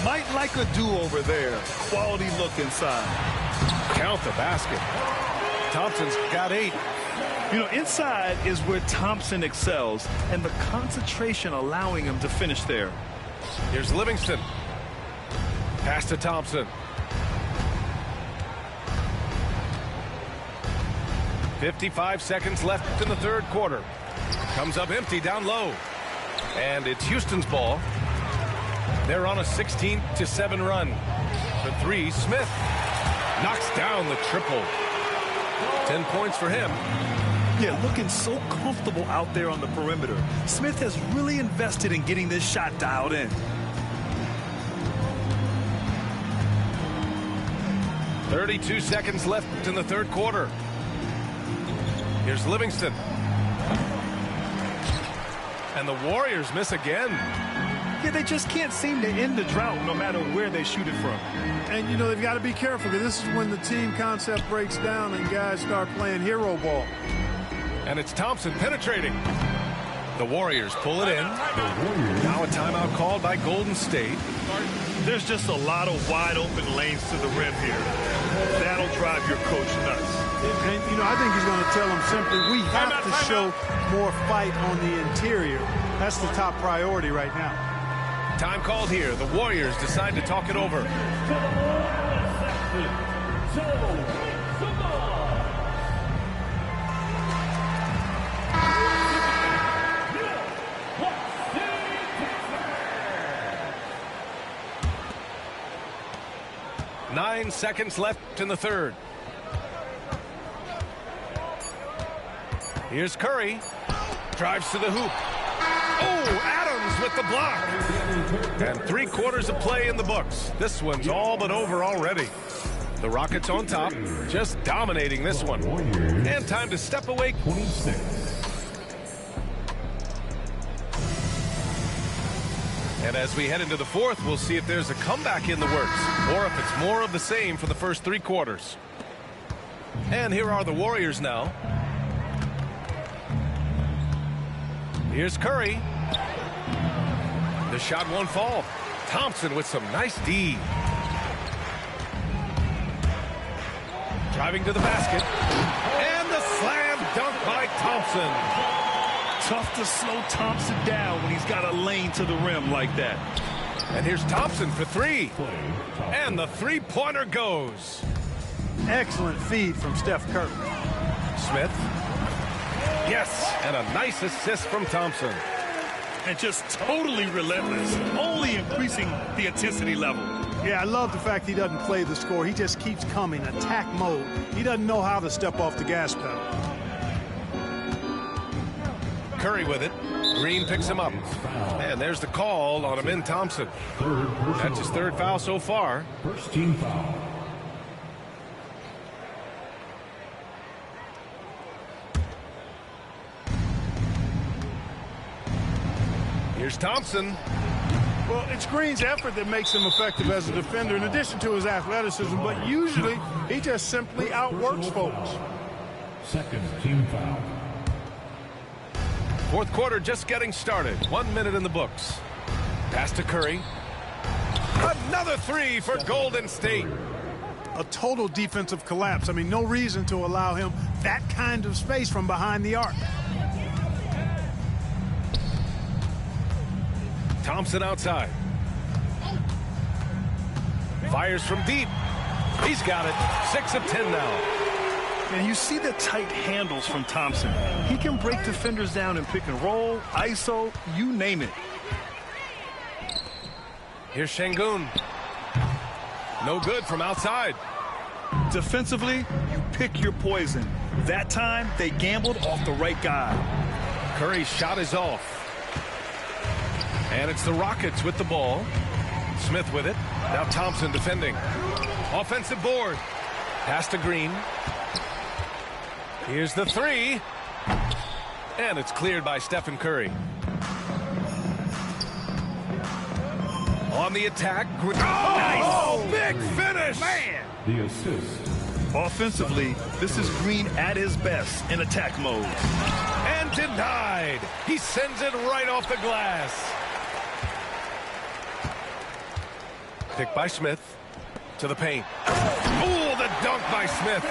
Might like a do-over there. Quality look inside. Count the basket. Thompson's got 8. You know, inside is where Thompson excels, and the concentration allowing him to finish there. Here's Livingston. Pass to Thompson. 55 seconds left in the third quarter. Comes up empty down low. And it's Houston's ball. They're on a 16-7 run. For 3, Smith knocks down the triple. 10 points for him. Yeah, looking so comfortable out there on the perimeter. Smith has really invested in getting this shot dialed in. 32 seconds left in the third quarter. Here's Livingston. And the Warriors miss again. Yeah, they just can't seem to end the drought no matter where they shoot it from. And, you know, they've got to be careful because this is when the team concept breaks down and guys start playing hero ball. And it's Thompson penetrating. The Warriors pull it in. Now a timeout called by Golden State. There's just a lot of wide open lanes to the rim here. That'll drive your coach nuts. And, you know, I think he's going to tell them simply, we have to show more fight on the interior. That's the top priority right now. Time called here. The Warriors decide to talk it over. Nine seconds left in the third. Here's Curry. Drives to the hoop. Oh, Adams with the block. And 3/4 of play in the books. This one's all but over already. The Rockets on top, just dominating this one. And time to step away. 26. And as we head into the fourth, we'll see if there's a comeback in the works or if it's more of the same for the first 3 quarters. And here are the Warriors now. Here's Curry. The shot won't fall. Thompson with some nice D. Driving to the basket. And the slam dunk by Thompson. Tough to slow Thompson down when he's got a lane to the rim like that. And here's Thompson for 3. And the 3-pointer goes. Excellent feed from Steph Curry. Smith. Yes, and a nice assist from Thompson. And just totally relentless, only increasing the intensity level. Yeah, I love the fact he doesn't play the score. He just keeps coming, attack mode. He doesn't know how to step off the gas pedal. Curry with it. Green picks him up. And there's the call on Amin Thompson. That's his third foul so far. First team foul. Here's Thompson. Well, it's Green's effort that makes him effective as a defender in addition to his athleticism, but usually he just simply outworks folks. Second team foul. Fourth quarter just getting started. 1 minute in the books. Pass to Curry. Another three for Golden State. A total defensive collapse. I mean, no reason to allow him that kind of space from behind the arc. Thompson outside. Fires from deep. He's got it. 6 of 10 now. And you see the tight handles from Thompson. He can break defenders down in pick and roll, ISO, you name it. Here's Şengün. No good from outside. Defensively, you pick your poison. That time, they gambled off the right guy. Curry's shot is off. And it's the Rockets with the ball. Smith with it. Now Thompson defending. Offensive board. Pass to Green. Here's the three. And it's cleared by Stephen Curry. On the attack. Oh, nice. Big finish. Man. The assist. Offensively, this is Green at his best in attack mode. And denied. He sends it right off the glass. Picked by Smith. To the paint. Oh, the dunk by Smith.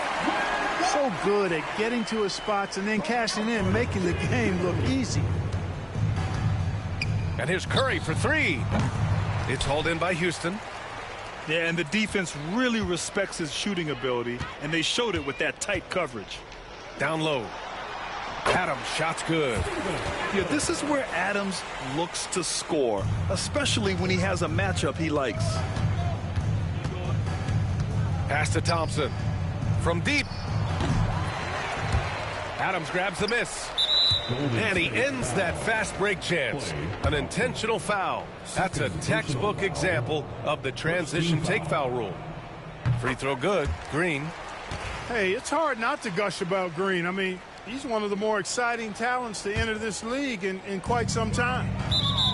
So good at getting to his spots and then cashing in, making the game look easy. And here's Curry for three. It's hauled in by Houston. Yeah, and the defense really respects his shooting ability, and they showed it with that tight coverage. Down low. Adams, shot's good. Yeah, this is where Adams looks to score, especially when he has a matchup he likes. Pass to Thompson. From deep. Adams grabs the miss. And he ends that fast break chance. An intentional foul. That's a textbook example of the transition take foul rule. Free throw good. Green. Hey, it's hard not to gush about Green. I mean, he's one of the more exciting talents to enter this league in quite some time.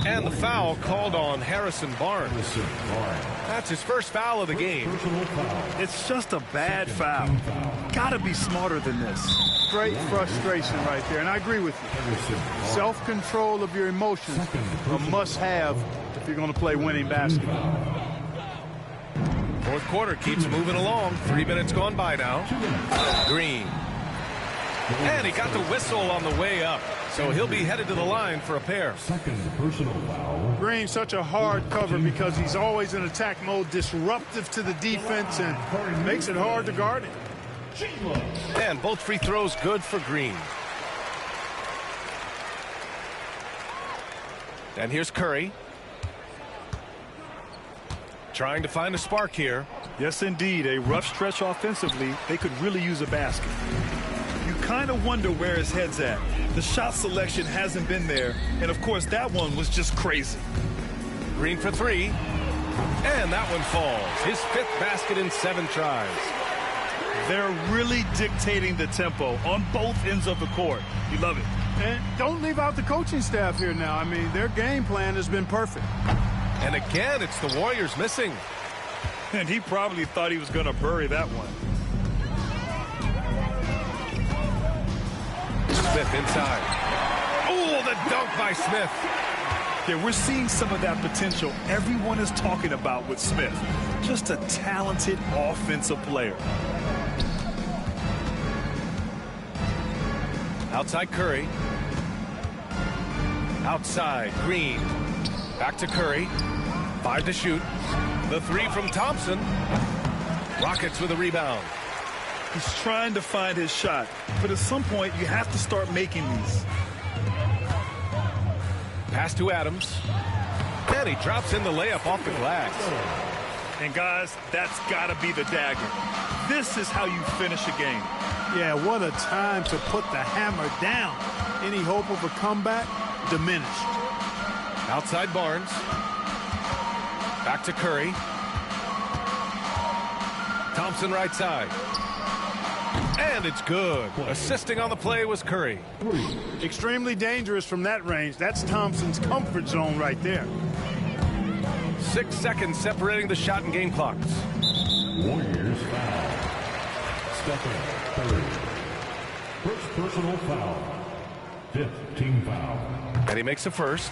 And the foul called on Harrison Barnes. That's his first foul of the game. It's just a bad foul. Gotta be smarter than this. Great frustration right there, and I agree with you. Self-control of your emotions, a must-have if you're going to play winning basketball. Fourth quarter keeps moving along. 3 minutes gone by now. Green. And he got the whistle on the way up, so he'll be headed to the line for a pair. Second personal foul. Green's such a hard cover because he's always in attack mode, disruptive to the defense, and makes it hard to guard him. And both free throws good for Green. And here's Curry. Trying to find a spark here. Yes, indeed. A rough stretch offensively. They could really use a basket. You kind of wonder where his head's at. The shot selection hasn't been there. And, of course, that one was just crazy. Green for three. And that one falls. His fifth basket in 7 tries. They're really dictating the tempo on both ends of the court. You love it. And don't leave out the coaching staff here now. I mean, their game plan has been perfect. And again, it's the Warriors missing. And he probably thought he was going to bury that one. Smith inside. Oh, the dunk by Smith. Yeah, we're seeing some of that potential everyone is talking about with Smith. Just a talented offensive player. Outside Curry. Outside Green. Back to Curry. 5 to shoot. The three from Thompson. Rockets with a rebound. He's trying to find his shot, but at some point you have to start making these. Pass to Adams. And he drops in the layup off the glass. And guys, that's got to be the dagger. This is how you finish a game. Yeah, what a time to put the hammer down. Any hope of a comeback? Diminished. Outside Barnes. Back to Curry. Thompson right side. And it's good. Assisting on the play was Curry. Extremely dangerous from that range. That's Thompson's comfort zone right there. 6 seconds separating the shot and game clocks. Warriors foul. Second, third. First personal foul. Fifth team foul. And he makes a first.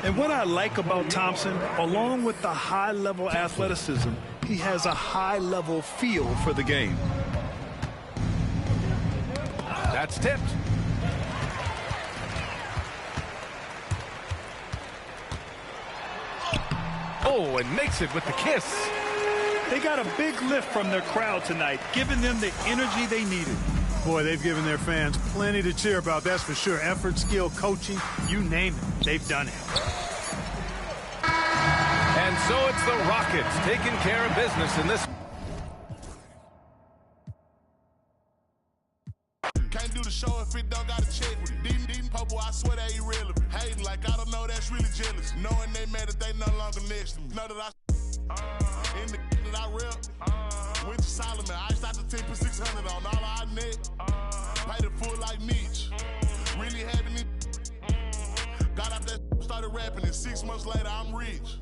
And what I like about Thompson, along with the high-level athleticism, he has a high-level feel for the game. That's tipped. Oh, and makes it with the kiss. They got a big lift from their crowd tonight, giving them the energy they needed. Boy, they've given their fans plenty to cheer about, that's for sure. Effort, skill, coaching, you name it, they've done it. And so it's the Rockets taking care of business in this. Can't do the show if it don't got a check with it. Deep purple, I swear they irrelevant. Hating like I don't know, that's really jealous. Knowing they mad that they no longer next to me. Know that I in the that I rep. Went to Solomon, I shot the 10 for 600 on all our net. Paid it full like Mitch. Really having it. Got out that started rapping, and 6 months later I'm rich.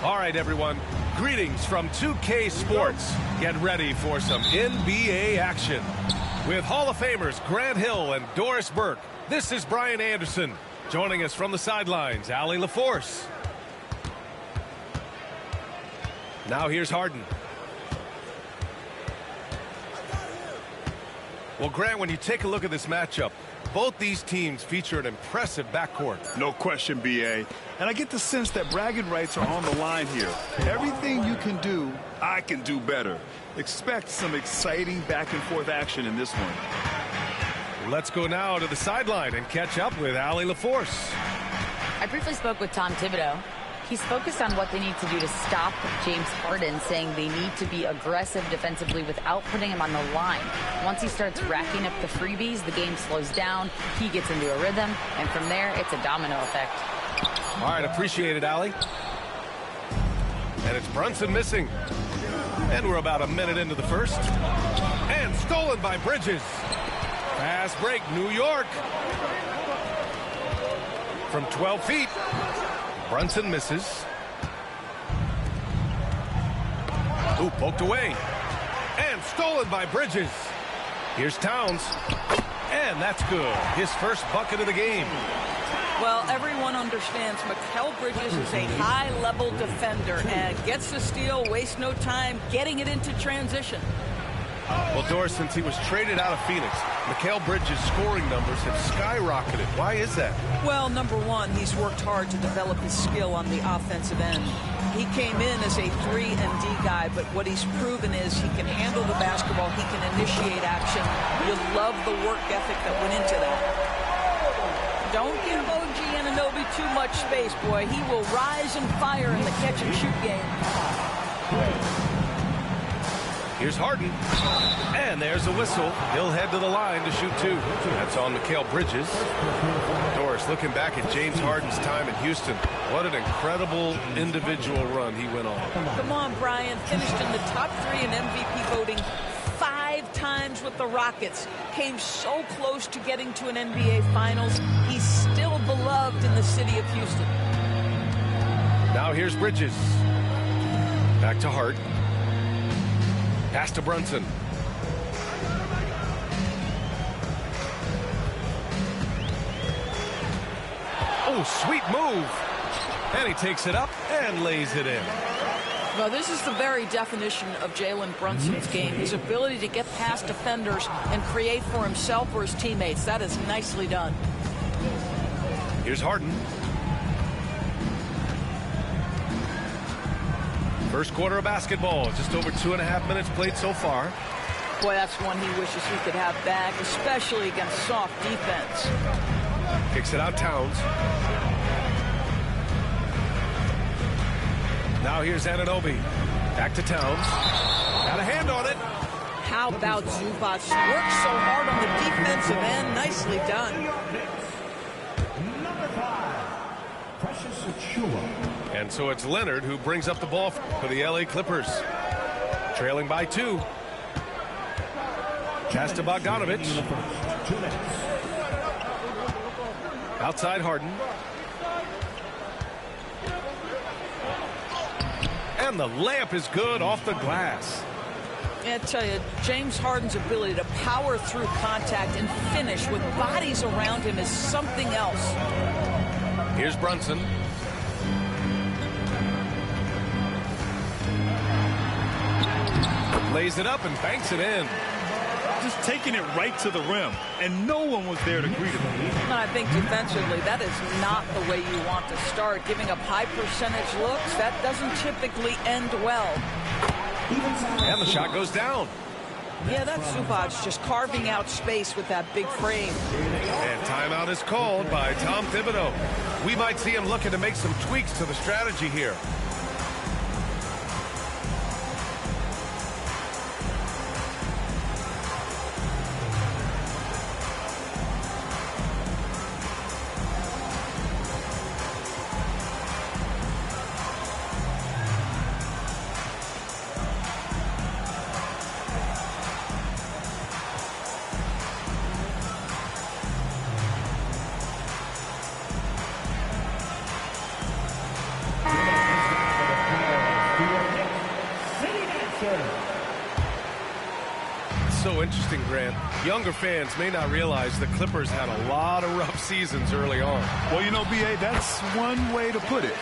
All right, everyone. Greetings from 2K Sports. Get ready for some NBA action. With Hall of Famers Grant Hill and Doris Burke, this is Brian Anderson. Joining us from the sidelines, Allie LaForce. Now here's Harden. Well, Grant, when you take a look at this matchup, both these teams feature an impressive backcourt. No question, B.A. And I get the sense that bragging rights are on the line here. Everything you can do, I can do better. Expect some exciting back-and-forth action in this one. Let's go now to the sideline and catch up with Allie LaForce. I briefly spoke with Tom Thibodeau. He's focused on what they need to do to stop James Harden, saying they need to be aggressive defensively without putting him on the line. Once he starts racking up the freebies, the game slows down, he gets into a rhythm, and from there, it's a domino effect. All right, appreciate it, Allie. And it's Brunson missing. And we're about a minute into the first. And stolen by Bridges. Fast break, New York. From 12 feet. Brunson misses. Ooh, poked away. And stolen by Bridges. Here's Towns. And that's good. His first bucket of the game. Well, everyone understands Mikal Bridges is a high-level defender and gets the steal, wastes no time getting it into transition. Well, Doris, since he was traded out of Phoenix, Mikal Bridges' scoring numbers have skyrocketed. Why is that? Well, number one, he's worked hard to develop his skill on the offensive end. He came in as a 3-and-D guy, but what he's proven is he can handle the basketball, he can initiate action. You love the work ethic that went into that. Don't give OG Anunoby too much space, boy. He will rise and fire in the catch-and-shoot game. Here's Harden. And there's a whistle. He'll head to the line to shoot two. That's on Mikal Bridges. Doris, looking back at James Harden's time in Houston, what an incredible individual run he went on. Come on, Brian. Finished in the top 3 in MVP voting 5 times with the Rockets. Came so close to getting to an NBA Finals. He's still beloved in the city of Houston. Now here's Bridges. Back to Hart. Pass to Brunson. Oh, sweet move. And he takes it up and lays it in. Well, this is the very definition of Jalen Brunson's game. His ability to get past defenders and create for himself or his teammates. That is nicely done. Here's Harden. First quarter of basketball. Just over 2.5 minutes played so far. Boy, that's one he wishes he could have back, especially against soft defense. Kicks it out Towns. Now here's Anunoby. Back to Towns. Got a hand on it. How about Zubac? Worked so hard on the defensive end. Nicely done. Number 5, Precious Achiuwa. And so it's Leonard who brings up the ball for the LA Clippers. Trailing by 2. Pass to Bogdanovic. Outside Harden. And the layup is good off the glass. I tell you, James Harden's ability to power through contact and finish with bodies around him is something else. Here's Brunson. Lays it up and banks it in. Just taking it right to the rim, and no one was there to greet him. And I think defensively, that is not the way you want to start. Giving up high percentage looks, that doesn't typically end well. And the shot goes down. Yeah, that's Zubac just carving out space with that big frame. And timeout is called by Tom Thibodeau. We might see him looking to make some tweaks to the strategy here. So interesting, Grant. Younger fans may not realize the Clippers had a lot of rough seasons early on. Well, you know, B.A., that's one way to put it.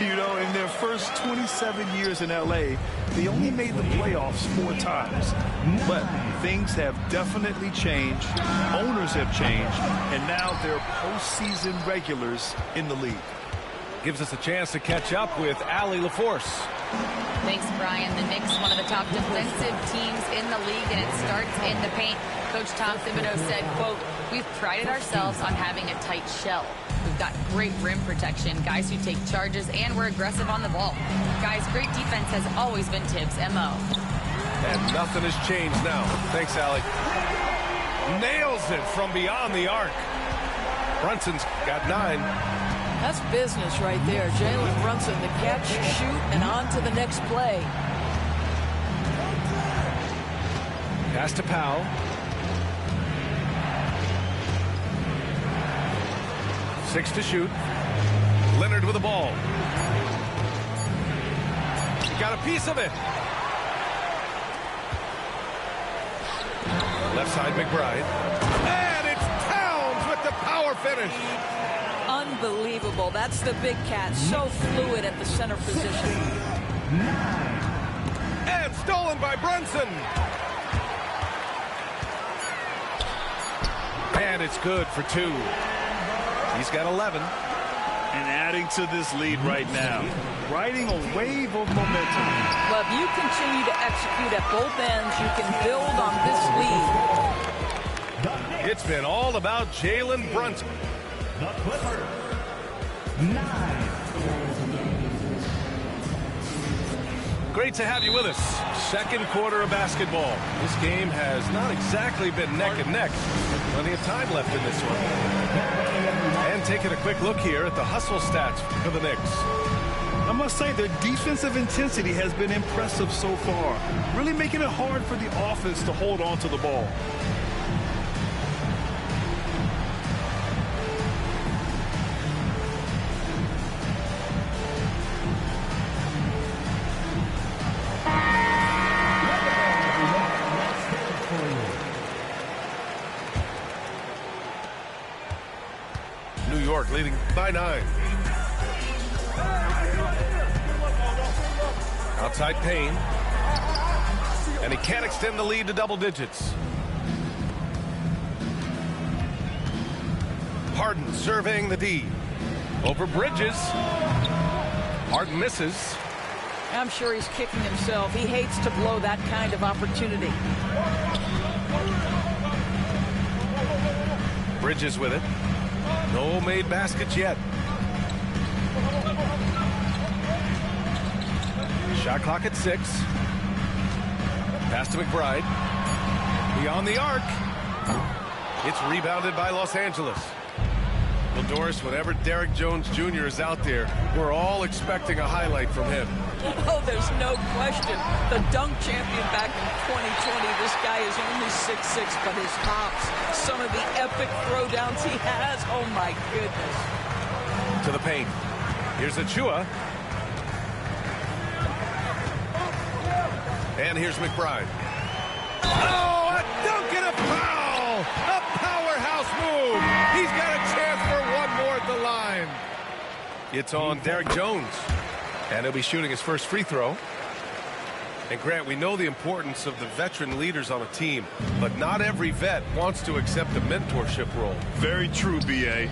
You know, in their first 27 years in L.A., they only made the playoffs 4 times. But things have definitely changed. Owners have changed. And now they're postseason regulars in the league. Gives us a chance to catch up with Allie LaForce. Thanks, Brian. The Knicks, one of the top defensive teams in the league, and it starts in the paint. Coach Tom Thibodeau said, quote, "We've prided ourselves on having a tight shell. We've got great rim protection, guys who take charges, and we're aggressive on the ball. Guys, great defense has always been Tibbs' MO." And nothing has changed now. Thanks, Allie. Nails it from beyond the arc. Brunson's got 9. That's business right there. Jalen Brunson, the catch, shoot, and on to the next play. Pass to Powell. Six to shoot. Leonard with the ball. He got a piece of it. Left side, McBride. And it's Towns with the power finish. Unbelievable. That's the big cat. So fluid at the center position. And stolen by Brunson. And it's good for 2. He's got 11. And adding to this lead right now, riding a wave of momentum. Well, if you continue to execute at both ends, you can build on this lead. It's been all about Jalen Brunson. The Clippers, 9. Great to have you with us. Second quarter of basketball. This game has not exactly been neck and neck. Plenty of time left in this one. And taking a quick look here at the hustle stats for the Knicks. I must say, their defensive intensity has been impressive so far, really making it hard for the offense to hold on to the ball. New York leading by 9. Outside Payne. And he can't extend the lead to double digits. Harden surveying the D. Over Bridges. Harden misses. I'm sure he's kicking himself. He hates to blow that kind of opportunity. Bridges with it. No made baskets yet. Shot clock at 6. Pass to McBride. Beyond the arc. It's rebounded by Los Angeles. Well, Doris, whenever Derrick Jones Jr. is out there, we're all expecting a highlight from him. Oh, there's no question. The dunk champion back in 2020. This guy is only 6'6", but his hops, some of the epic throwdowns he has, oh my goodness. To the paint. Here's Achua. And here's McBride. Oh, a dunk and a foul! A powerhouse move! He's got a chance for one more at the line. It's on Derrick Jones. And he'll be shooting his first free throw. And Grant, we know the importance of the veteran leaders on a team, but not every vet wants to accept a mentorship role. Very true, B.A.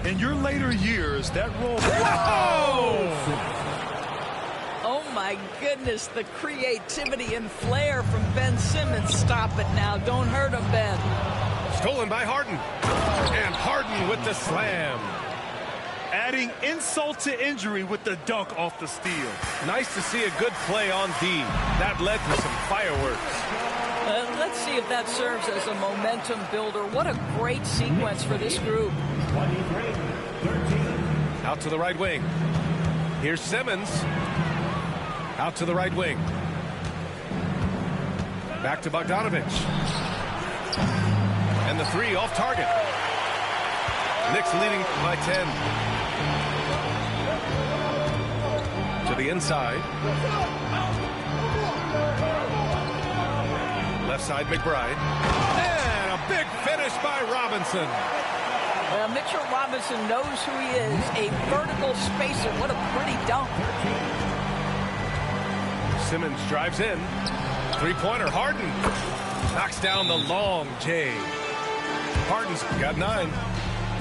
In your later years, that role... Whoa! Oh my goodness, the creativity and flair from Ben Simmons. Stop it now. Don't hurt him, Ben. Stolen by Harden. And Harden with the slam. Adding insult to injury with the dunk off the steal. Nice to see a good play on D. That led to some fireworks. Let's see if that serves as a momentum builder. What a great sequence for this group. 23-13. Out to the right wing. Here's Simmons. Out to the right wing. Back to Bogdanovich. And the 3 off target. Knicks leading by 10. To the inside. Left side, McBride. And a big finish by Robinson. Well, Mitchell Robinson knows who he is. A vertical spacer. What a pretty dunk. Simmons drives in. Three-pointer. Harden knocks down the long J. Harden's got 9.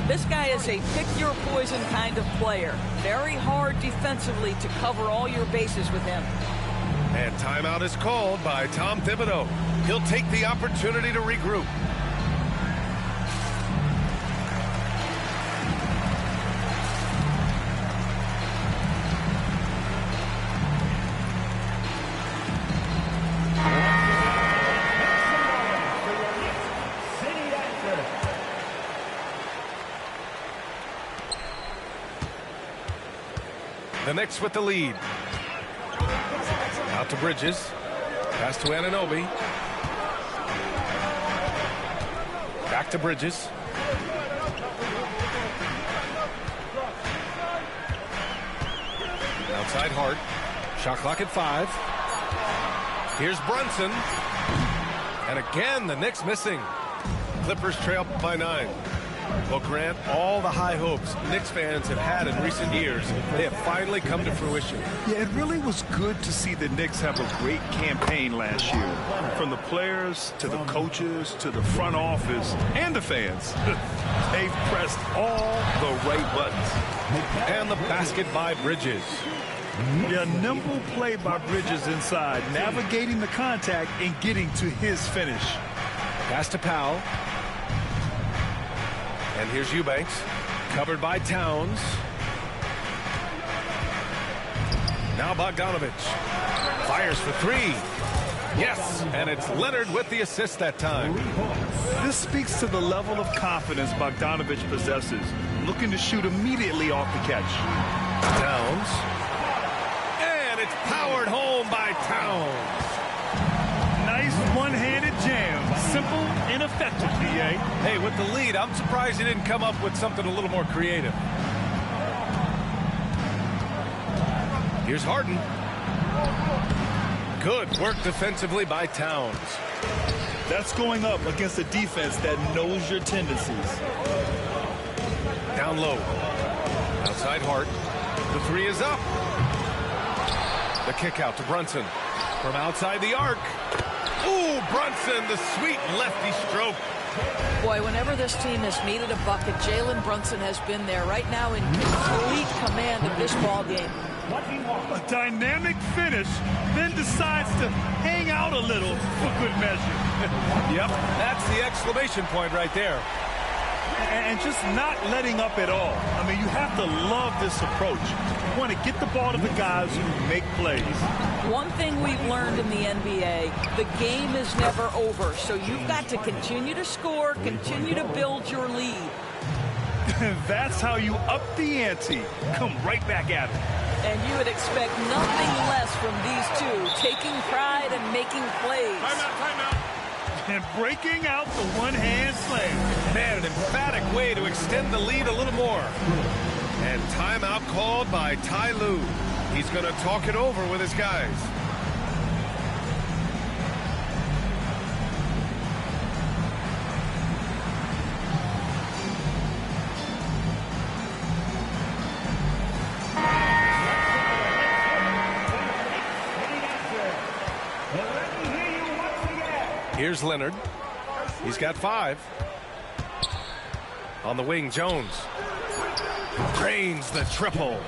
This guy is a pick-your-poison kind of player. Very hard defensively to cover all your bases with him. And timeout is called by Tom Thibodeau. He'll take the opportunity to regroup. The Knicks with the lead. Out to Bridges. Pass to Anunoby. Back to Bridges. Outside Hart. Shot clock at 5. Here's Brunson. And again, the Knicks missing. Clippers trail by 9. Well, Grant, all the high hopes Knicks fans have had in recent years, they have finally come to fruition. Yeah, it really was good to see the Knicks have a great campaign last year. From the players to the coaches to the front office and the fans. They've pressed all the right buttons. And the basket by Bridges. Yeah, nimble play by Bridges inside, navigating the contact and getting to his finish. Pass to Powell. And here's Eubanks, covered by Towns. Now Bogdanovich fires for three. Yes, and it's Leonard with the assist that time. This speaks to the level of confidence Bogdanovich possesses, looking to shoot immediately off the catch. Towns. And it's powered home by Towns. Nice one-handed jam. Simple and effective, B.A. Hey, with the lead, I'm surprised he didn't come up with something a little more creative. Here's Harden. Good work defensively by Towns. That's going up against a defense that knows your tendencies. Down low. Outside Hart. The three is up. The kick out to Brunson. From outside the arc. Ooh, Brunson, the sweet lefty stroke. Boy, whenever this team has needed a bucket, Jalen Brunson has been there right now in complete command of this ball game. A dynamic finish, then decides to hang out a little for good measure. Yep, that's the exclamation point right there. And just not letting up at all. I mean, you have to love this approach. You want to get the ball to the guys who make plays. One thing we've learned in the NBA, the game is never over. So you've got to continue to score, continue to build your lead. That's how you up the ante. Come right back at it. And you would expect nothing less from these two, taking pride and making plays. Timeout. And breaking out the one-hand slam. Man, an emphatic way to extend the lead a little more. And timeout called by Ty Lue. He's going to talk it over with his guys. Here's Leonard. He's got 5. On the wing, Jones. Drains the triple.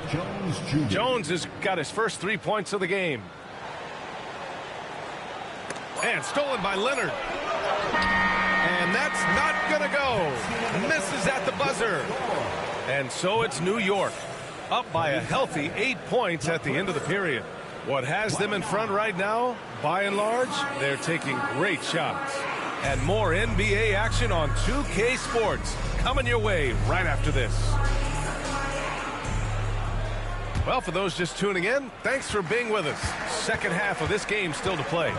Jones has got his first 3 points of the game. And stolen by Leonard. And that's not going to go. Misses at the buzzer. And so it's New York, up by a healthy 8 points at the end of the period. What has them in front right now, by and large, they're taking great shots. And more NBA action on 2K Sports coming your way right after this. Well, for those just tuning in, thanks for being with us. Second half of this game still to play.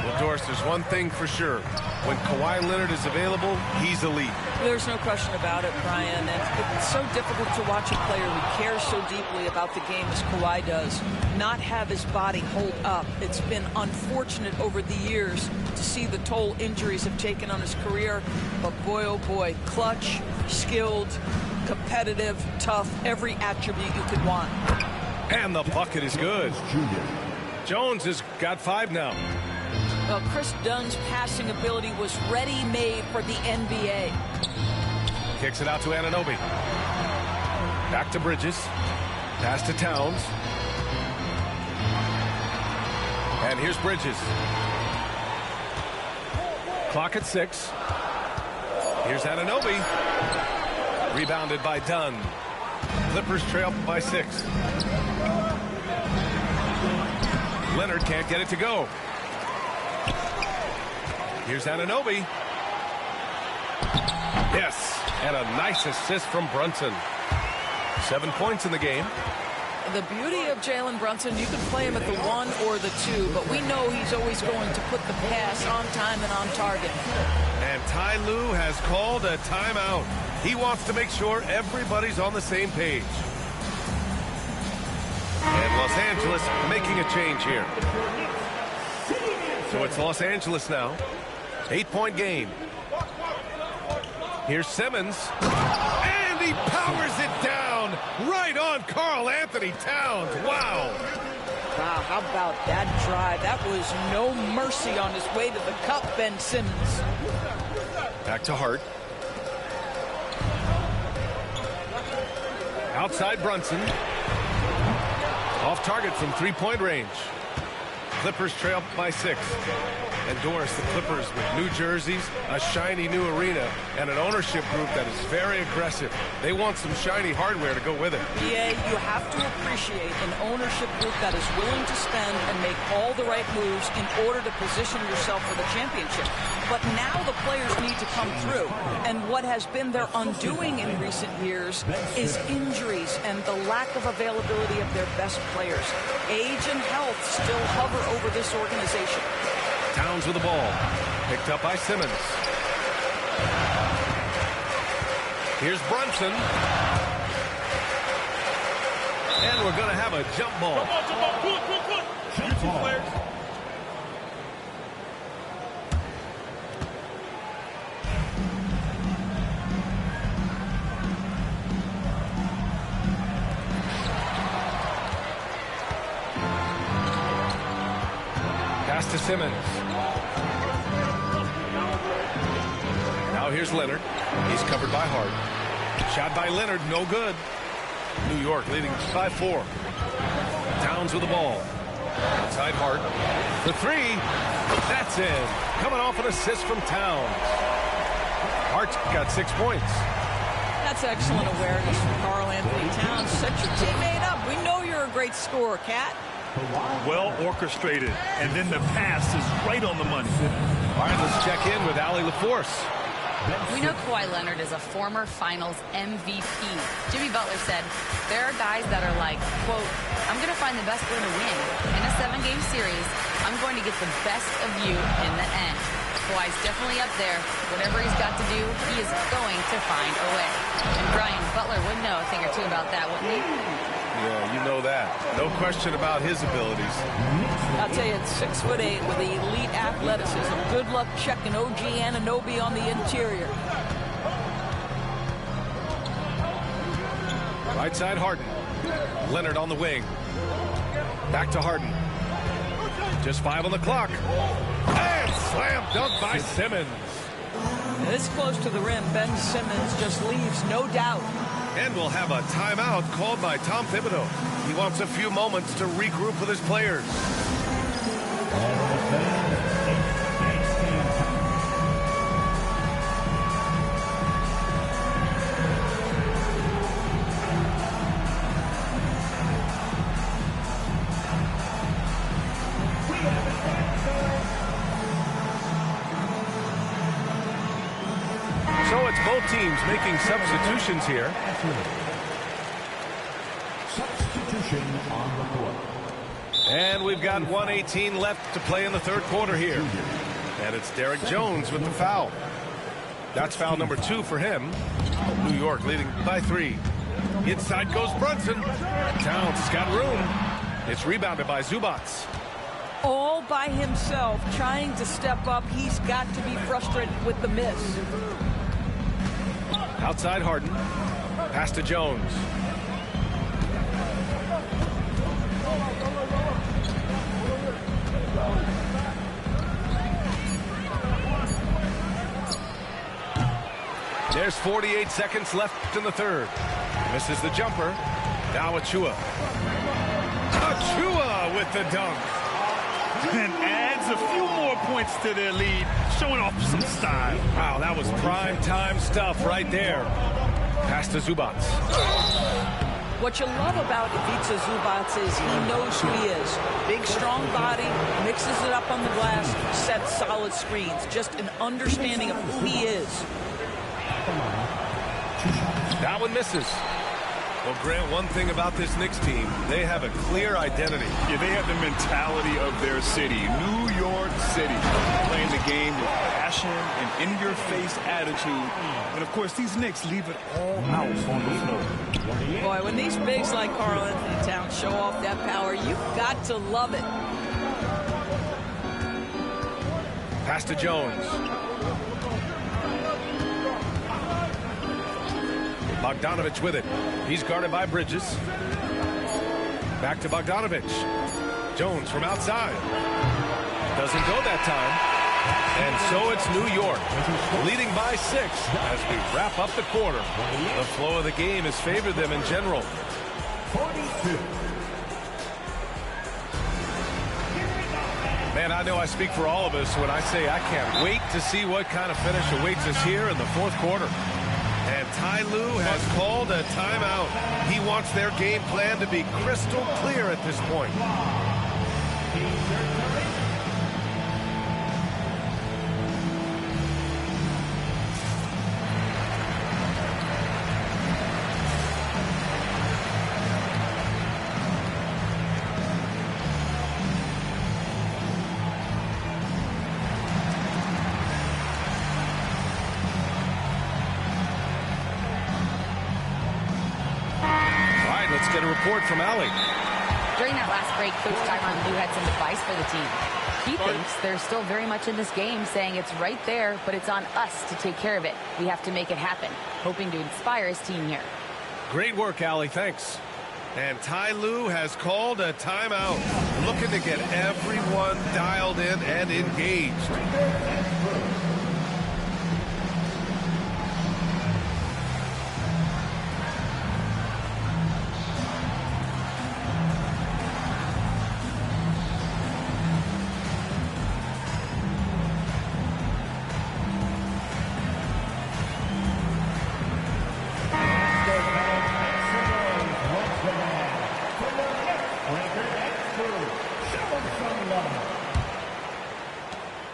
Well, Doris, there's one thing for sure. When Kawhi Leonard is available, he's elite. There's no question about it, Brian. And it's so difficult to watch a player who cares so deeply about the game as Kawhi does not have his body hold up. It's been unfortunate over the years to see the toll injuries have taken on his career. But boy, oh boy, clutch, skilled, competitive, tough, every attribute you could want. And the bucket is good. Jones has got 5 now. Well, Chris Dunn's passing ability was ready-made for the NBA. Kicks it out to Anunoby. Back to Bridges. Pass to Towns. And here's Bridges. Clock at 6. Here's Anunoby. Rebounded by Dunn. Clippers trail by 6. Leonard can't get it to go. Here's Anunoby. Yes, and a nice assist from Brunson. 7 points in the game. The beauty of Jalen Brunson, you can play him at the 1 or the 2, but we know he's always going to put the pass on time and on target. And Ty Lue has called a timeout. He wants to make sure everybody's on the same page. And Los Angeles making a change here. So it's Los Angeles now. 8-point game. Here's Simmons. And he powers it down right on Karl Anthony Towns. Wow. Wow, how about that drive? That was no mercy on his way to the cup, Ben Simmons. Back to Hart. Outside Brunson. Off target from three-point range. Clippers trail by 6. And Doris, the Clippers with new jerseys, a shiny new arena, and an ownership group that is very aggressive. They want some shiny hardware to go with it. Yeah, you have to appreciate an ownership group that is willing to spend and make all the right moves in order to position yourself for the championship. But now the players need to come through. And what has been their undoing in recent years is injuries and the lack of availability of their best players. Age and health still hover over this organization. Towns with the ball. Picked up by Simmons. Here's Brunson. And we're going to have a jump ball. Pass to Simmons. Now here's Leonard. He's covered by Hart. Shot by Leonard, no good. New York leading by 4. Towns with the ball. Inside Hart. The 3. That's in. Coming off an assist from Towns. Hart's got 6 points. That's excellent awareness from Karl Anthony Towns. Set your teammate up. We know you're a great scorer, Cat. Well orchestrated, and then the pass is right on the money. All right, let's check in with Allie LaForce. We know Kawhi Leonard is a former Finals MVP. Jimmy Butler said, there are guys that are like, quote, I'm going to find the best way to win. In a 7-game series, I'm going to get the best of you in the end. Kawhi's definitely up there. Whatever he's got to do, he is going to find a way. And Brian Butler would know a thing or two about that, wouldn't he? Yeah, you know that. No question about his abilities. I'll tell you, it's 6'8" with elite athleticism. Good luck checking OG Anunoby on the interior. Right side Harden. Leonard on the wing. Back to Harden. Just 5 on the clock. And slam dunk by Simmons. This close to the rim, Ben Simmons just leaves no doubt. And we'll have a timeout called by Tom Thibodeau. He wants a few moments to regroup with his players. So it's both teams making substitutions here. Substitution on the court. And we've got 1:18 left to play in the third quarter here. And it's Derek Jones with the foul. That's foul number 2 for him. New York leading by 3. Inside goes Brunson. Towns has got room. It's rebounded by Zubats. All by himself, trying to step up. He's got to be frustrated with the miss. Outside Harden. Pass to Jones. There's 48 seconds left in the third. Misses the jumper. Now Achua. Achua with the dunk. And adds a few more points to their lead, showing off some style. Wow, that was prime time stuff right there. Pass to Zubats. What you love about Ivica Zubats is he knows who he is. Big, strong body, mixes it up on the glass, sets solid screens. Just an understanding of who he is. That one misses. Well, Grant, one thing about this Knicks team, they have a clear identity. Yeah, they have the mentality of their city, New York City. Playing the game with passion and in-your-face attitude. And, of course, these Knicks leave it all out on the floor. Boy, when these bigs like Karl Anthony Towns show off that power, you've got to love it. Pass to Jones. Bogdanovich with it. He's guarded by Bridges. Back to Bogdanovich. Jones from outside. Doesn't go that time. And so it's New York leading by 6 as we wrap up the quarter. The flow of the game has favored them in general. 42. Man, I know I speak for all of us when I say I can't wait to see what kind of finish awaits us here in the fourth quarter. And Ty Lue has called a timeout. He wants their game plan to be crystal clear at this point. Get a report from Allie. During that last break, Coach Tyronn Lue had some advice for the team. He thinks they're still very much in this game, saying it's right there, but it's on us to take care of it. We have to make it happen, hoping to inspire his team here. Great work, Allie. Thanks. And Ty Lue has called a timeout, looking to get everyone dialed in and engaged.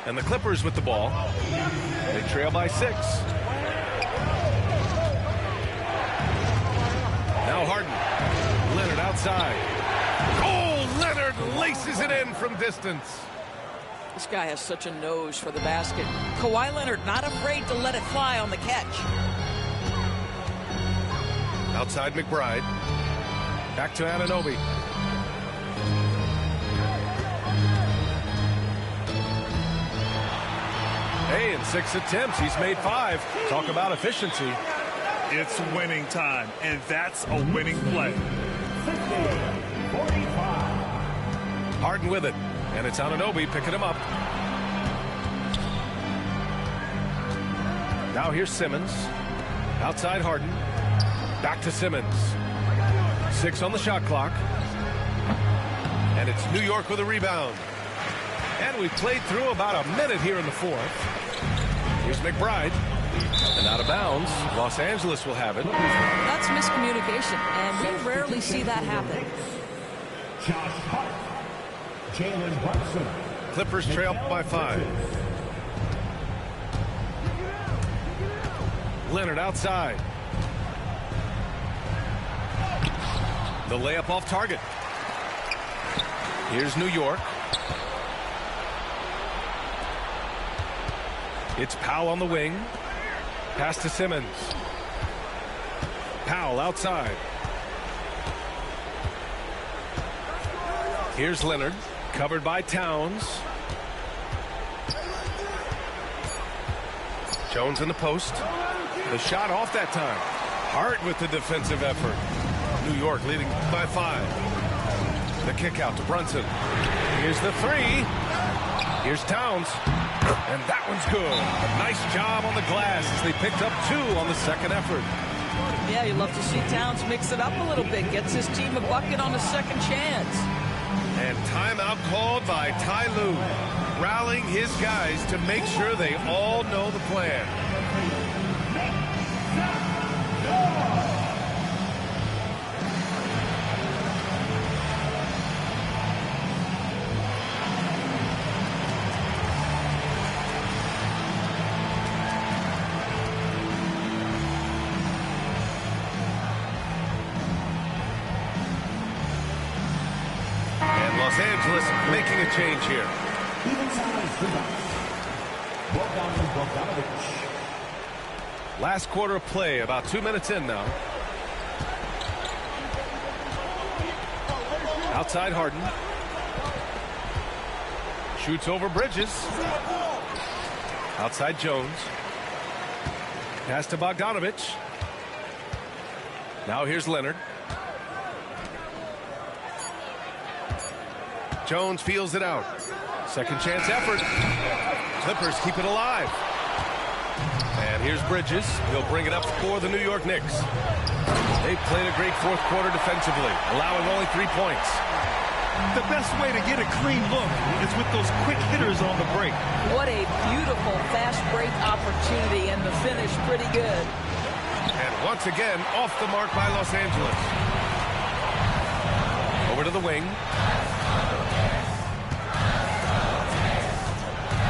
And the Clippers with the ball. They trail by 6. Now Harden. Leonard outside. Oh, Leonard laces it in from distance. This guy has such a nose for the basket. Kawhi Leonard not afraid to let it fly on the catch. Outside McBride. Back to Anunoby. Hey, in 6 attempts, he's made 5. Talk about efficiency. It's winning time, and that's a winning play. 45. Harden with it, and it's Anunoby picking him up. Now here's Simmons. Outside Harden. Back to Simmons. 6 on the shot clock. And it's New York with a rebound. And we've played through about a minute here in the fourth. Here's McBride. And out of bounds. Los Angeles will have it. That's miscommunication, and we rarely see that happen. Josh Hart. Jalen Brunson. Clippers trail by 5. Leonard outside. The layup off target. Here's New York. It's Powell on the wing. Pass to Simmons. Powell outside. Here's Leonard. Covered by Towns. Jones in the post. The shot off that time. Hart with the defensive effort. New York leading by 5. The kick out to Brunson. Here's the 3. Here's Towns. And that one's good. A nice job on the glass as they picked up 2 on the second effort. Yeah, you love to see Towns mix it up a little bit. Gets his team a bucket on a second chance. And timeout called by Ty Lue, rallying his guys to make sure they all know the plan. Los Angeles making a change here. Last quarter of play, about 2 minutes in now. Outside Harden. Shoots over Bridges. Outside Jones. Pass to Bogdanovich. Now here's Leonard. Jones feels it out. Second chance effort. Clippers keep it alive. And here's Bridges. He'll bring it up for the New York Knicks. They've played a great fourth quarter defensively, allowing only 3 points. The best way to get a clean look is with those quick hitters on the break. What a beautiful fast break opportunity, and the finish pretty good. And once again, off the mark by Los Angeles. Over to the wing.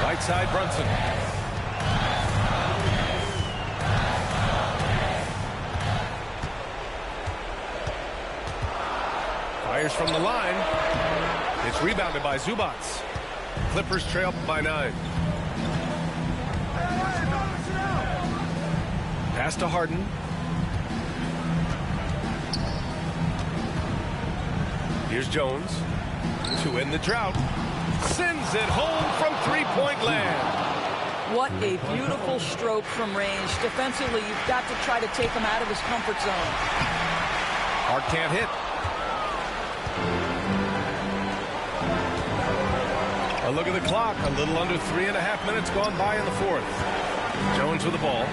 Right side, Brunson. Fires from the line. It's rebounded by Zubac. Clippers trail by 9. Pass to Harden. Here's Jones to end the drought. Sends it home from three-point land. What a beautiful stroke from range. Defensively, you've got to try to take him out of his comfort zone. Hart can't hit. A look at the clock. A little under 3.5 minutes gone by in the fourth. Jones with the ball.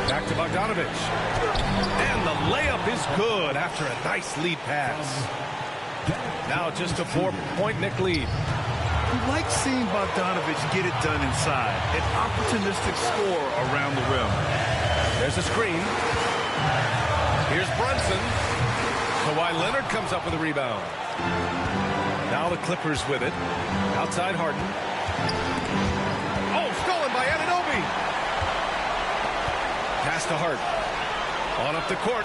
Back to Bogdanovich. And the layup is good after a nice lead pass. Now just a 4-point Knick lead. You like seeing Bogdanovich get it done inside. An opportunistic score around the rim. There's a screen. Here's Brunson. Kawhi Leonard comes up with a rebound. Now the Clippers with it. Outside Harden. Oh, stolen by Anunoby. Pass to Hart. On up the court.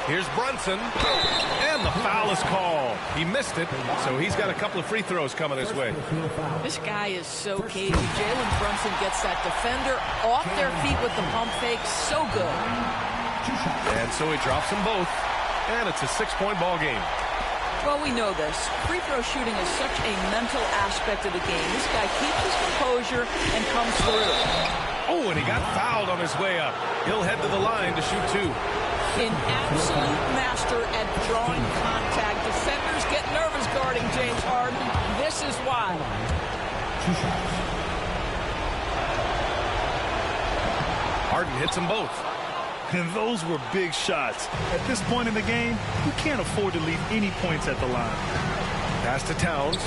Here's Brunson. And the foul is called. He missed it, so he's got a couple of free throws coming his way. This guy is so cagey. Jalen Brunson gets that defender off their feet with the pump fake. So good. And so he drops them both. And it's a 6-point ball game. Well, we know this. Free throw shooting is such a mental aspect of the game. This guy keeps his composure and comes through. Oh, and he got fouled on his way up. He'll head to the line to shoot 2. An absolute master at drawing contact. Defenders get nervous guarding James Harden. This is why. Harden hits them both. And those were big shots. At this point in the game, you can't afford to leave any points at the line. Pass to Towns.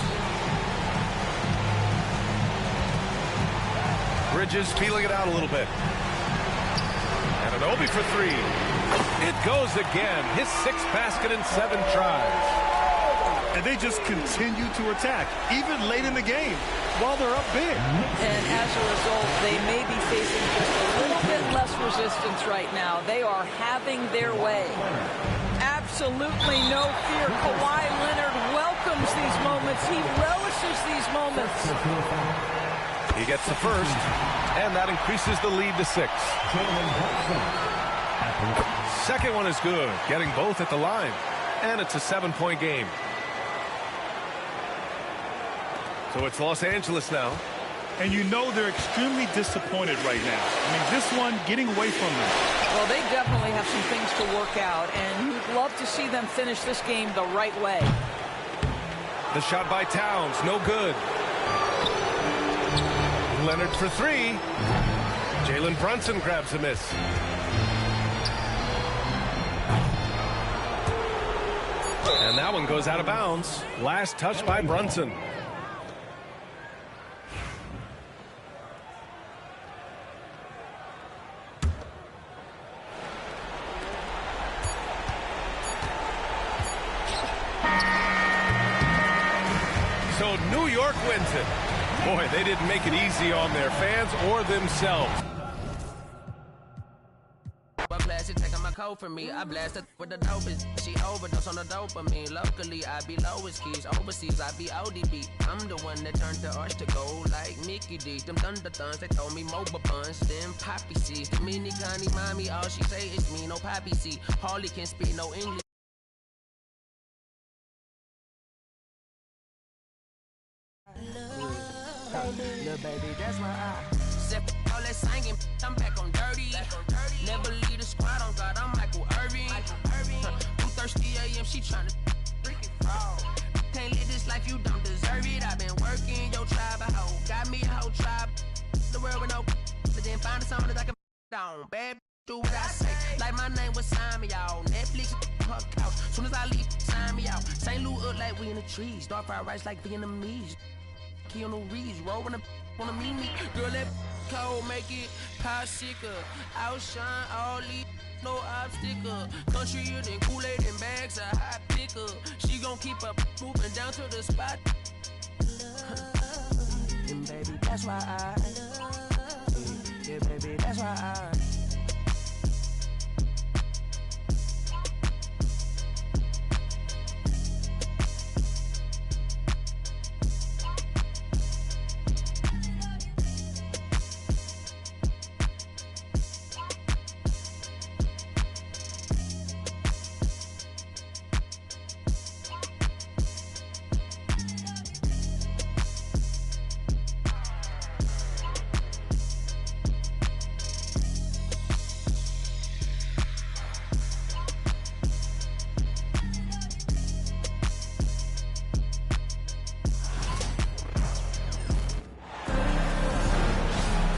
Bridges feeling it out a little bit. And Anunoby for 3. It goes again. His 6th basket in 7 tries. And they just continue to attack, even late in the game, while they're up big. And as a result, they may be facing just a little bit less resistance right now. They are having their way. Absolutely no fear. Kawhi Leonard welcomes these moments. He relishes these moments. He gets the first, and that increases the lead to 6. Second one is good, getting both at the line. And it's a 7-point game. So it's Los Angeles now. And you know they're extremely disappointed right now. I mean, this one getting away from them. Well, they definitely have some things to work out, and you'd love to see them finish this game the right way. The shot by Towns, no good. Leonard for 3. Jalen Brunson grabs a miss. And that one goes out of bounds. Last touch by Brunson. So New York wins it. Boy, they didn't make it easy on their fans or themselves. For me, I blasted with the dopest. She overdosed on the dopamine. Locally, I be lowest keys. Overseas, I be ODB. I'm the one that turned the arch to gold like Mickey D. Them thunder thuns, they told me mobile buns. Them poppy seeds. The mini Connie mommy, all she say is me, no poppy seed. Harley can speak no English. Little baby, that's why I set all that singing. I'm back on dirty. Never leave the squad on God. I'm Michael Irving. she tryna freaking fraud. Can't live this life, you don't deserve it. I've been working your tribe, a hoe. Got me a whole tribe. The world with no, but then find something that I can down. Bad, do what I say. Like my name was sign me out. Netflix, her couch. Soon as I leave, sign me out. St. Louis up like we in the trees. Dark fried rice like Vietnamese. Keanu Reeves, rolling a wanna meet me. Girl, that cold make it popsicle. Outshine all these, no obstacle. Country and Kool-Aid and bags of hot picker. She gon' keep up moving down to the spot. And baby, that's why yeah, baby, that's why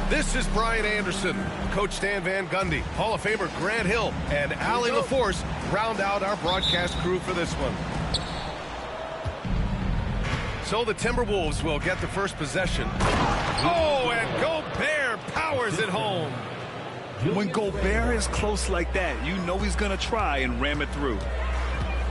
This is Brian Anderson, Coach Stan Van Gundy, Hall of Famer Grant Hill, and Allie LaForce round out our broadcast crew for this one. So the Timberwolves will get the first possession. Oh, and Gobert powers it home. When Gobert is close like that, you know he's going to try and ram it through.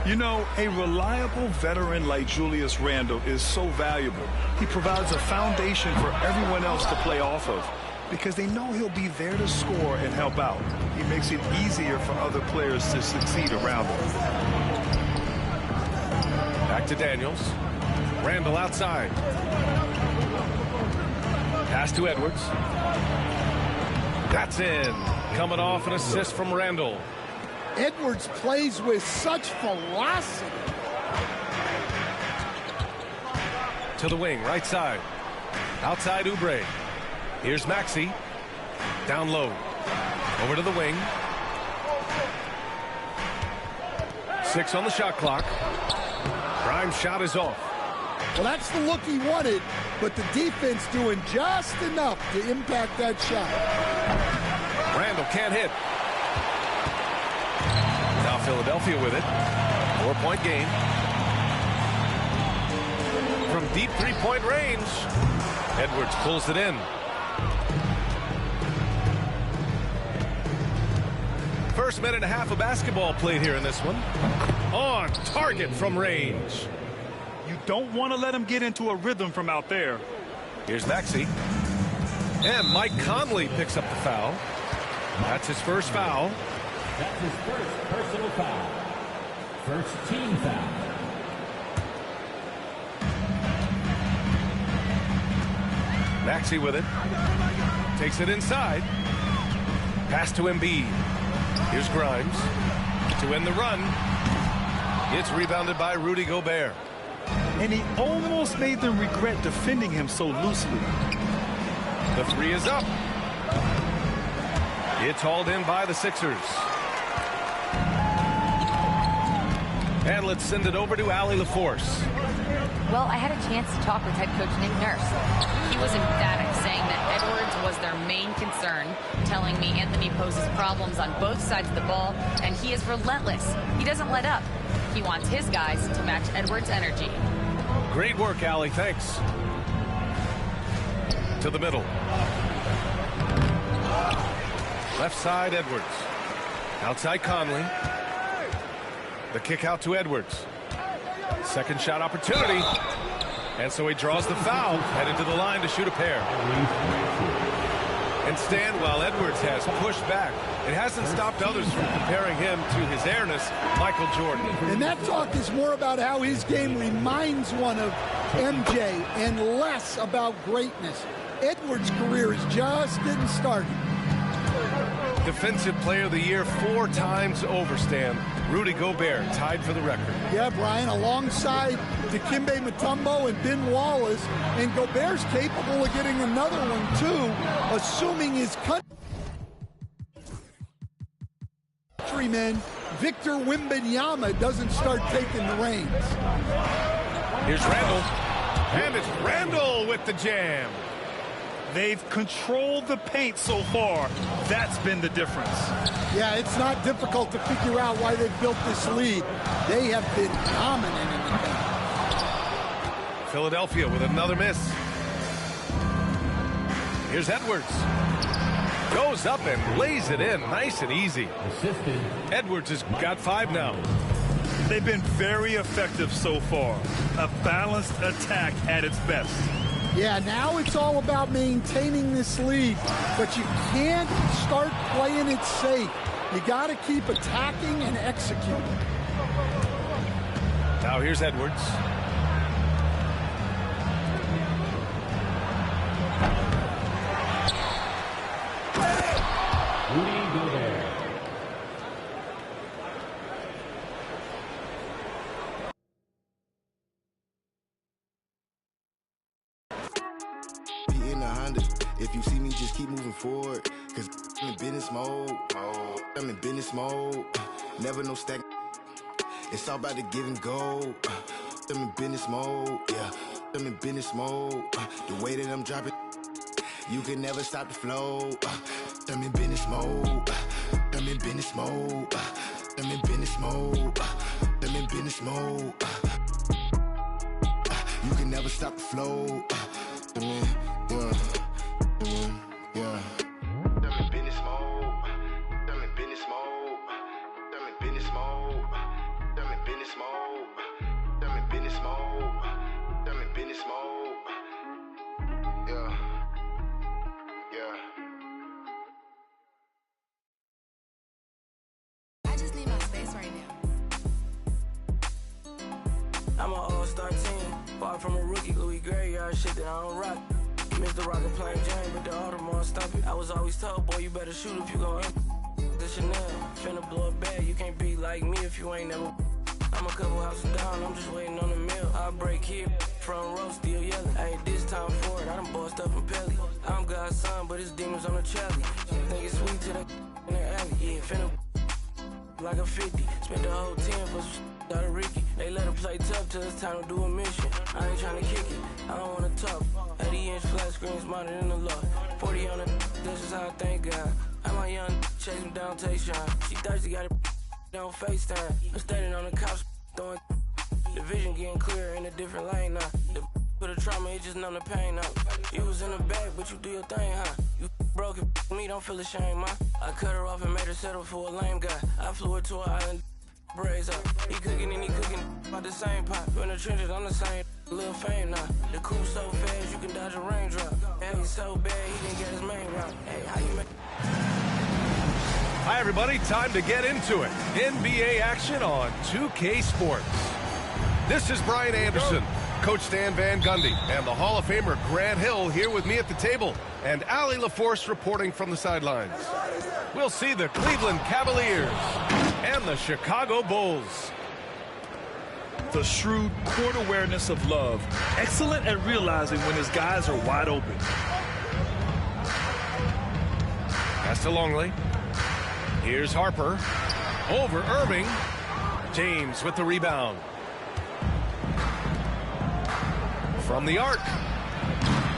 You know, a reliable veteran like Julius Randle is so valuable. He provides a foundation for everyone else to play off of, because they know he'll be there to score and help out. He makes it easier for other players to succeed around him. Back to Daniels. Randle outside. Pass to Edwards. That's in. Coming off an assist from Randle. Edwards plays with such velocity. To the wing, right side. Outside Oubre. Here's Maxey. Down low. Over to the wing. 6 on the shot clock. Grimes' shot is off. Well, that's the look he wanted, but the defense doing just enough to impact that shot. Randle can't hit. Now Philadelphia with it. 4-point game. From deep three-point range, Edwards pulls it in. First minute and a half of basketball played here in this one. On target from range. You don't want to let him get into a rhythm from out there. Here's Maxey. And Mike Conley picks up the foul. That's his first foul. That's his first personal foul. First team foul. Maxey with it. Takes it inside. Pass to Embiid. Here's Grimes. To end the run. It's rebounded by Rudy Gobert. And he almost made them regret defending him so loosely. The three is up. It's hauled in by the Sixers. And let's send it over to Allie LaForce. Well, I had a chance to talk with head coach Nick Nurse. He was emphatic, saying that Edwards was their main concern, telling me Anthony poses problems on both sides of the ball, and he is relentless. He doesn't let up. He wants his guys to match Edwards' energy. Great work, Allie. Thanks. To the middle. Left side, Edwards. Outside, Conley. The kick out to Edwards. Second shot opportunity. And so he draws the foul, headed to the line to shoot a pair. And Stan, while Edwards has pushed back, it hasn't stopped others from comparing him to his airness, Michael Jordan. And that talk is more about how his game reminds one of MJ and less about greatness. Edwards' career is just getting started. Defensive Player of the Year 4 times over, Stan. Rudy Gobert tied for the record. Yeah, Brian, alongside Dikembe Mutombo and Ben Wallace, and Gobert's capable of getting another one too, assuming his cut. countryman, Victor Wembanyama, doesn't start taking the reins. Here's Randall. And it's Randall with the jam. They've controlled the paint so far. That's been the difference. Yeah, it's not difficult to figure out why they've built this lead. They have been dominant in the paint. Philadelphia with another miss. Here's Edwards. Goes up and lays it in nice and easy. Assisted. Edwards has got 5 now. They've been very effective so far. A balanced attack at its best. Yeah, now it's all about maintaining this lead, but you can't start playing it safe. You got to keep attacking and executing. Now here's Edwards. Rudy Gobert. If you see me, just keep moving forward. Cause I'm in business mode. I'm in business mode. Never no stack. It's all about the give and go. I'm in business mode. Yeah, I'm in business mode. The way that I'm dropping, you can never stop the flow. I'm in business mode. I'm in business mode. I'm in business mode. I'm in business mode. You can never stop the flow. Yeah. Yeah. I'm in business mode. I'm in business mode. I'm in business mode. I'm in business mode. I'm in business mode. I'm in business mode. Yeah. Yeah. I just need my space right now. I'm an all-star team. Far from a rookie, Louis Graveyard shit that I don't rock. Mr. Rocket playing Jane, but the Audemars stump it. I was always told, boy, you better shoot if you gon' the Chanel. Finna blow a bag, you can't be like me if you ain't never. I'm a couple houses down, I'm just waiting on the meal. I break here, front row, still yelling. I ain't this time for it, I done bossed up in Pelly. I'm God's son, but his demons on the Charlie. Think it's sweet to that in the alley. Yeah, finna like a 50. Spent the whole 10 for some out of Ricky. They let her play tough till it's time to do a mission. I ain't tryna kick it, I don't wanna talk. 80-inch flat screen smarter than the law. 40 on it, this is how I thank God. I'm my young chase him down, Tayshawn. She thirsty, got it on FaceTime. I'm standing on the couch, throwing the vision getting clearer in a different lane now. The for the trauma, it just numb the pain out. You was in the bag, but you do your thing, huh? You broke it, me, don't feel ashamed, ma. I cut her off and made her settle for a lame guy. I flew her to an island, braids up. He cooking and he cooking about the same pot. You in the trenches, I'm the same. Little fame now. The cool so fast, you can dodge a raindrop. And he's so bad, he didn't get his main route. Hey, how you make... Hi, everybody. Time to get into it. NBA action on 2K Sports. This is Brian Anderson, Coach Dan Van Gundy, and the Hall of Famer Grant Hill here with me at the table, and Allie LaForce reporting from the sidelines. We'll see the Cleveland Cavaliers and the Chicago Bulls. The shrewd court awareness of Love. Excellent at realizing when his guys are wide open. Pass to Longley. Here's Harper. Over Irving. James with the rebound. From the arc.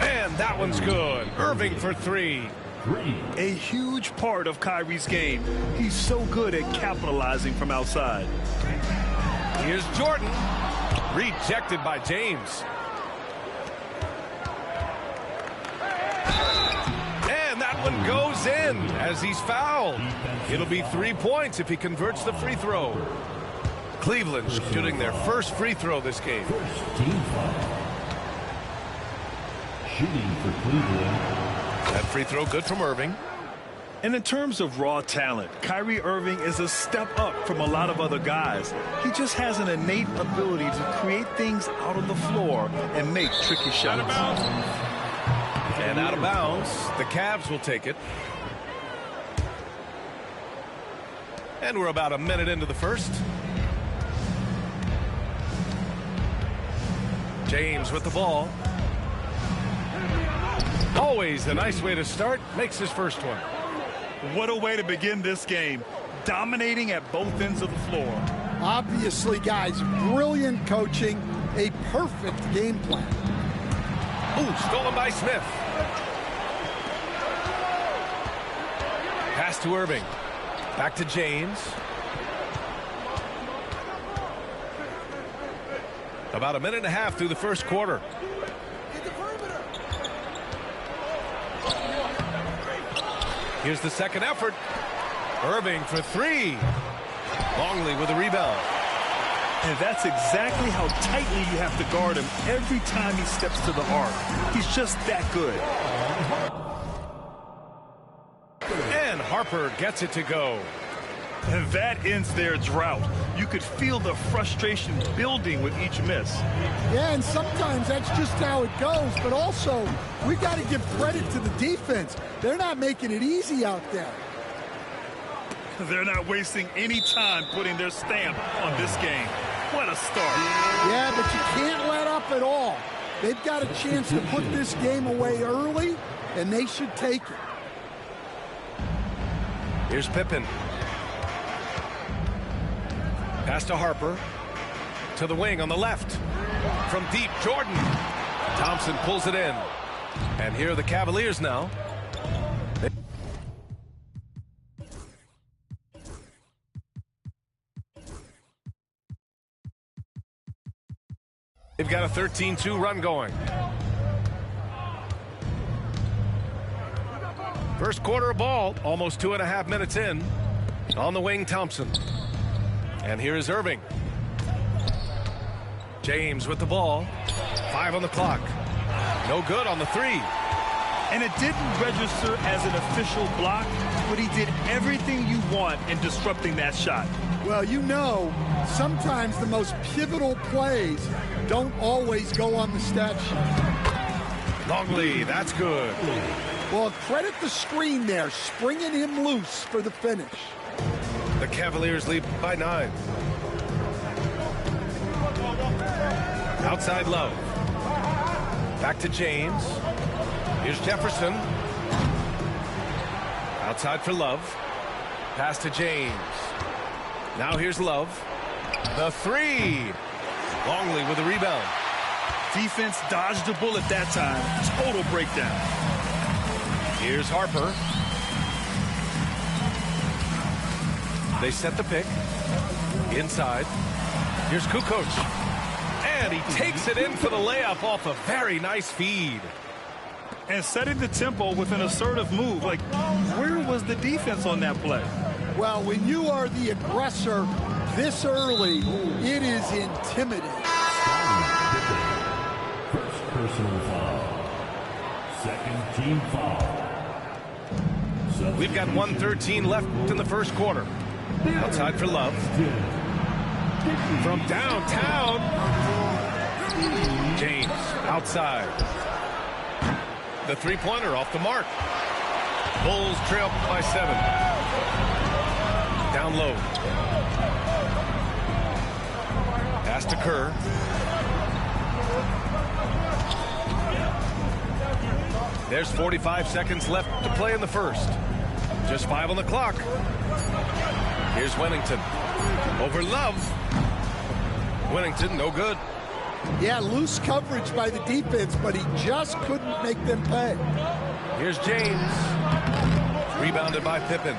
And that one's good. Irving for 3. A huge part of Kyrie's game. He's so good at capitalizing from outside. Here's Jordan. Rejected by James. And that one goes in as he's fouled. It'll be 3 points if he converts the free throw. Cleveland's shooting their first free throw this game. Team foul. Shooting for Cleveland. That free throw good from Irving. And in terms of raw talent, Kyrie Irving is a step up from a lot of other guys. He just has an innate ability to create things out on the floor and make tricky shots. And out of bounds, the Cavs will take it. And we're about a minute into the first. James with the ball. Always a nice way to start. Makes his first one. What a way to begin this game. dominating at both ends of the floor. Obviously, guys, brilliant coaching, a perfect game plan. Ooh, stolen by Smith. Pass to Irving. Back to James. About a minute and a half through the first quarter. Here's the second effort. Irving for three. Longley with a rebound. And that's exactly how tightly you have to guard him every time he steps to the arc. He's just that good. And Harper gets it to go. And that ends their drought. You could feel the frustration building with each miss. Yeah, and sometimes that's just how it goes. But also, we got to give credit to the defense. They're not making it easy out there. They're not wasting any time putting their stamp on this game. What a start. Yeah, but you can't let up at all. They've got a chance to put this game away early, and they should take it. Here's Pippen. Pass to Harper. To the wing on the left. From deep, Jordan. Thompson pulls it in. And here are the Cavaliers now. They've got a 13-2 run going. First quarter of ball, almost 2.5 minutes in. On the wing, Thompson. And here is Irving. James with the ball. 5 on the clock. No good on the three. And it didn't register as an official block, but he did everything you want in disrupting that shot. Well, you know, sometimes the most pivotal plays don't always go on the stat sheet. Longley, that's good. Well, credit the screen there, springing him loose for the finish. The Cavaliers lead by 9. Outside Love. Back to James. Here's Jefferson. Outside for Love. Pass to James. Now here's Love. The three. Longley with a rebound. Defense dodged a bullet that time. Total breakdown. Here's Harper. They set the pick. Inside. Here's Kukoc. And he takes it in for the layup off a very nice feed. And setting the tempo with an assertive move. Like, where was the defense on that play? Well, when you are the aggressor this early, it is intimidating. First personal foul. Second team foul. We've got 1:13 left in the first quarter. Outside for Love. From downtown. James outside. The three-pointer off the mark. Bulls trail by 7. Down low. Pass to Kerr. There's 45 seconds left to play in the first. Just 5 on the clock. Here's Wennington. Over Love. Wennington, no good. Yeah, loose coverage by the defense, but he just couldn't make them pay. Here's James. Rebounded by Pippen.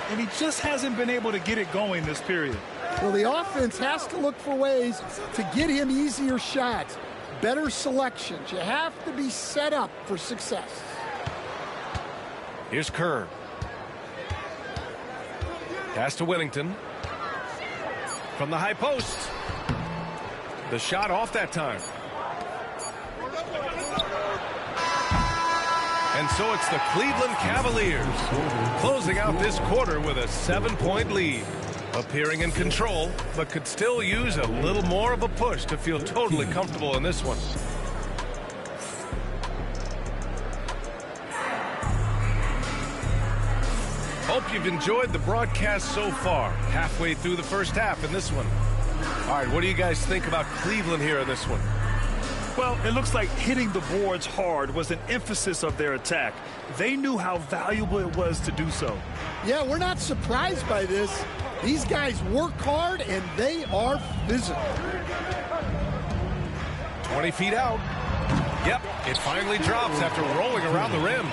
And he just hasn't been able to get it going this period. Well, the offense has to look for ways to get him easier shots, better selections. You have to be set up for success. Here's Kerr. Pass to Wennington. From the high post. The shot off that time. And so it's the Cleveland Cavaliers closing out this quarter with a 7-point lead. Appearing in control, but could still use a little more of a push to feel totally comfortable in this one. Hope you've enjoyed the broadcast so far. Halfway through the first half in this one. All right, what do you guys think about Cleveland here in this one? Well, it looks like hitting the boards hard was an emphasis of their attack. They knew how valuable it was to do so. Yeah, we're not surprised by this. These guys work hard, and they are physical. 20 feet out. Yep, it finally drops after rolling around the rim.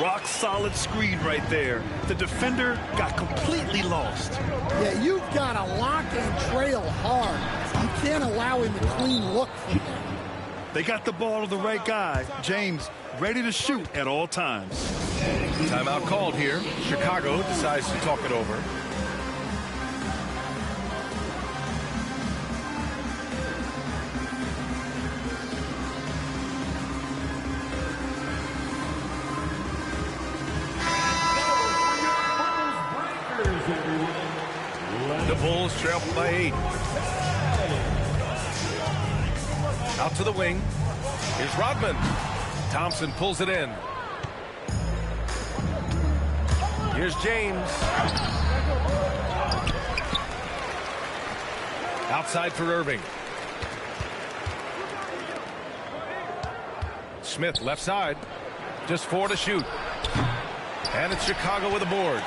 Rock solid screen right there. The defender got completely lost. Yeah, you've got to lock and trail hard. You can't allow him a clean look from there. They got the ball to the right guy. James ready to shoot at all times. Timeout called here. Chicago decides to talk it over. The Bulls trail by 8. Out to the wing. Here's Rodman. Thompson pulls it in. Here's James. Outside for Irving. Smith left side. Just 4 to shoot. And it's Chicago with a board.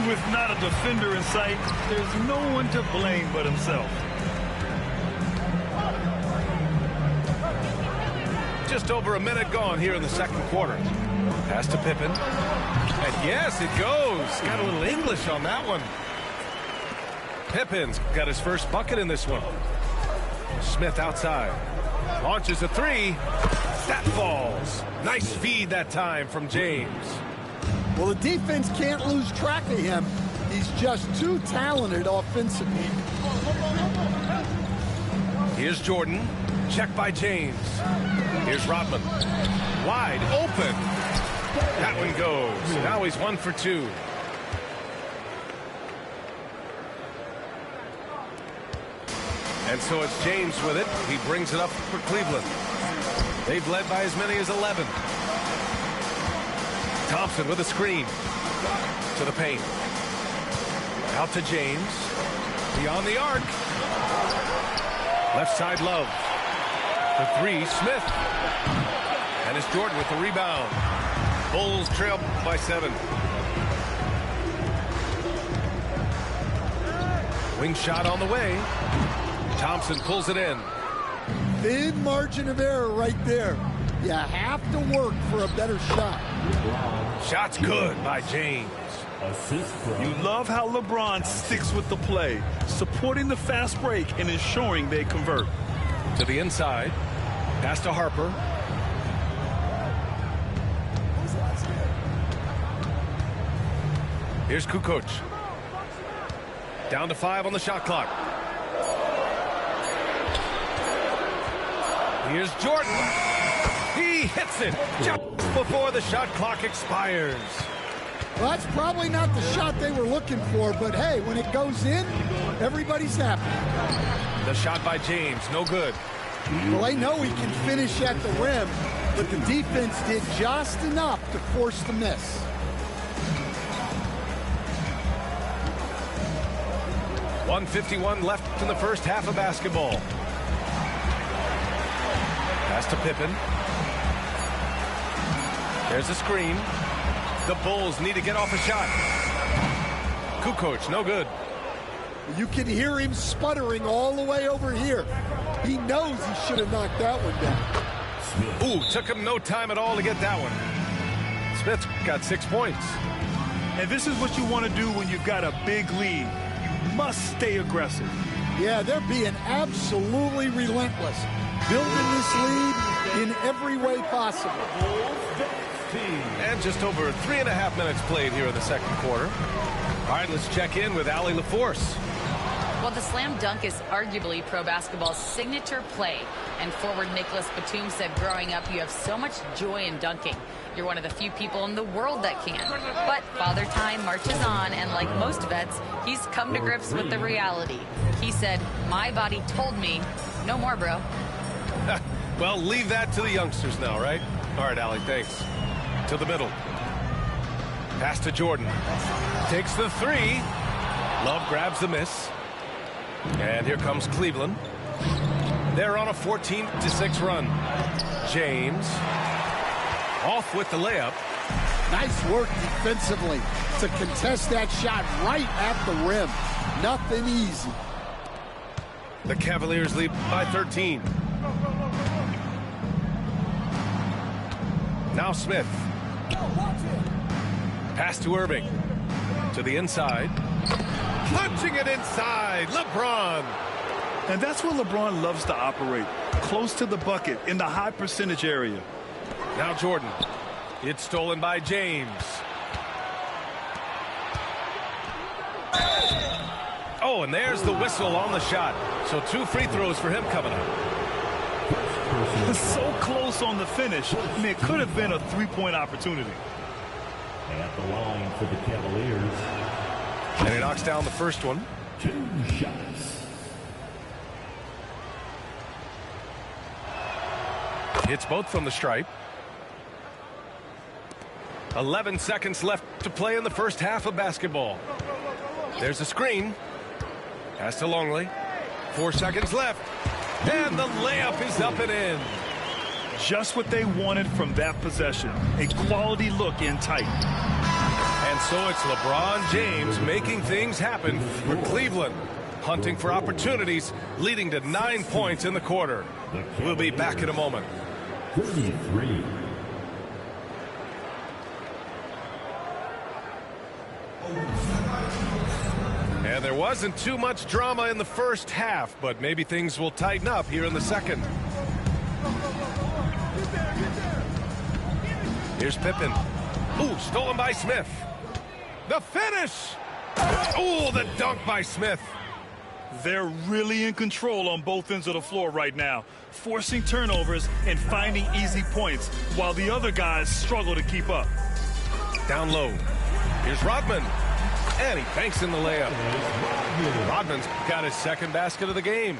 With not a defender in sight, there's no one to blame but himself. Just over a minute gone here in the second quarter. Pass to Pippen. And yes, it goes. Got a little English on that one. Pippen's got his first bucket in this one. Smith outside. Launches a 3. That falls. Nice feed that time from James. Well, the defense can't lose track of him. He's just too talented offensively. Here's Jordan. Check by James. Here's Rodman. Wide open. That one goes. Now he's 1 for 2. And so it's James with it. He brings it up for Cleveland. They've led by as many as 11. Thompson with a screen. To the paint. Out to James. Beyond the arc. Left side Love. For 3, Smith. And it's Jordan with the rebound. Bulls trail by 7. Wing shot on the way. Thompson pulls it in. Thin margin of error right there. You have to work for a better shot. Shot's good by James. You love how LeBron sticks with the play, supporting the fast break and ensuring they convert. To the inside. Pass to Harper. Here's Kukoc. Down to 5 on the shot clock. Here's Jordan. He hits it just before the shot clock expires. Well, that's probably not the shot they were looking for, but hey, when it goes in, everybody's happy. The shot by James, no good. Well, they know he can finish at the rim, but the defense did just enough to force the miss. .151 left in the first half of basketball. Pass to Pippen. There's a screen. The Bulls need to get off a shot. Kukoc, no good. You can hear him sputtering all the way over here. He knows he should have knocked that one down. Ooh, took him no time at all to get that one. Smith's got 6 points. And this is what you want to do when you've got a big lead. You must stay aggressive. Yeah, they're being absolutely relentless. Building this lead in every way possible. And just over 3.5 minutes played here in the second quarter. All right, let's check in with Allie LaForce. Well, the slam dunk is arguably pro basketball's signature play. And forward Nicholas Batum said growing up, you have so much joy in dunking. You're one of the few people in the world that can. But Father Time marches on, and like most vets, he's come to grips with the reality. He said, my body told me, no more, bro. Well, leave that to the youngsters now, right? All right, Allie, thanks. To the middle. Pass to Jordan. Takes the 3. Love grabs the miss. And here comes Cleveland. They're on a 14-6 run. James off with the layup. Nice work defensively to contest that shot right at the rim. Nothing easy. The Cavaliers lead by 13. Now Smith. Pass to Irving. To the inside. Punching it inside. LeBron. And that's where LeBron loves to operate. Close to the bucket in the high percentage area. Now Jordan. It's stolen by James. Oh, and there's the whistle on the shot. So 2 free throws for him coming up. So close on the finish. I mean, it could have been a 3-point opportunity. At the line for the Cavaliers. And he knocks down the first one. 2 shots. Hits both from the stripe. 11 seconds left to play in the first half of basketball. There's a screen. Pass to Longley. 4 seconds left. And the layup is up and in. Just what they wanted from that possession. A quality look in tight. And so it's LeBron James making things happen for Cleveland. Hunting for opportunities, leading to 9 points in the quarter. We'll be back in a moment. 33. And there wasn't too much drama in the first half, but maybe things will tighten up here in the second. Here's Pippen. Ooh, stolen by Smith. The finish! Ooh, the dunk by Smith. They're really in control on both ends of the floor right now, forcing turnovers and finding easy points while the other guys struggle to keep up. Down low. Here's Rodman. And he banks in the layup. Rodman's got his second basket of the game.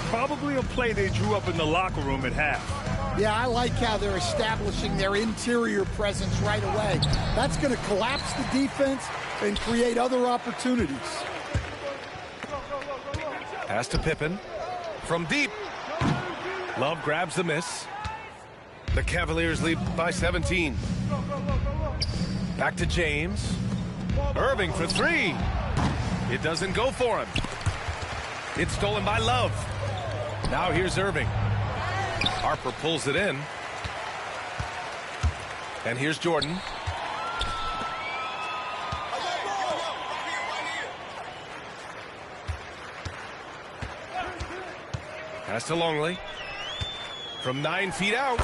Probably a play they drew up in the locker room at half. Yeah, I like how they're establishing their interior presence right away. That's going to collapse the defense and create other opportunities. Pass to Pippen. From deep. Love grabs the miss. The Cavaliers lead by 17. Back to James. Irving for 3. It doesn't go for him. It's stolen by Love. Now here's Irving. Harper pulls it in. And here's Jordan. Pass to Longley. From 9 feet out.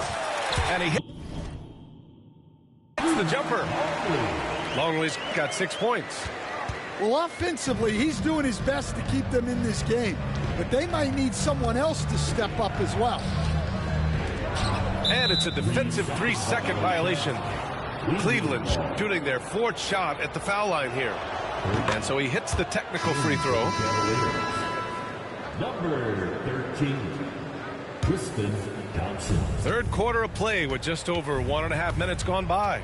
And he hits the jumper. Longley's got 6 points. Well, offensively, he's doing his best to keep them in this game. But they might need someone else to step up as well. And it's a defensive 3-second violation. Cleveland shooting their 4th shot at the foul line here. And so he hits the technical free throw. Number 13, Tristan Thompson. Third quarter of play with just over 1.5 minutes gone by.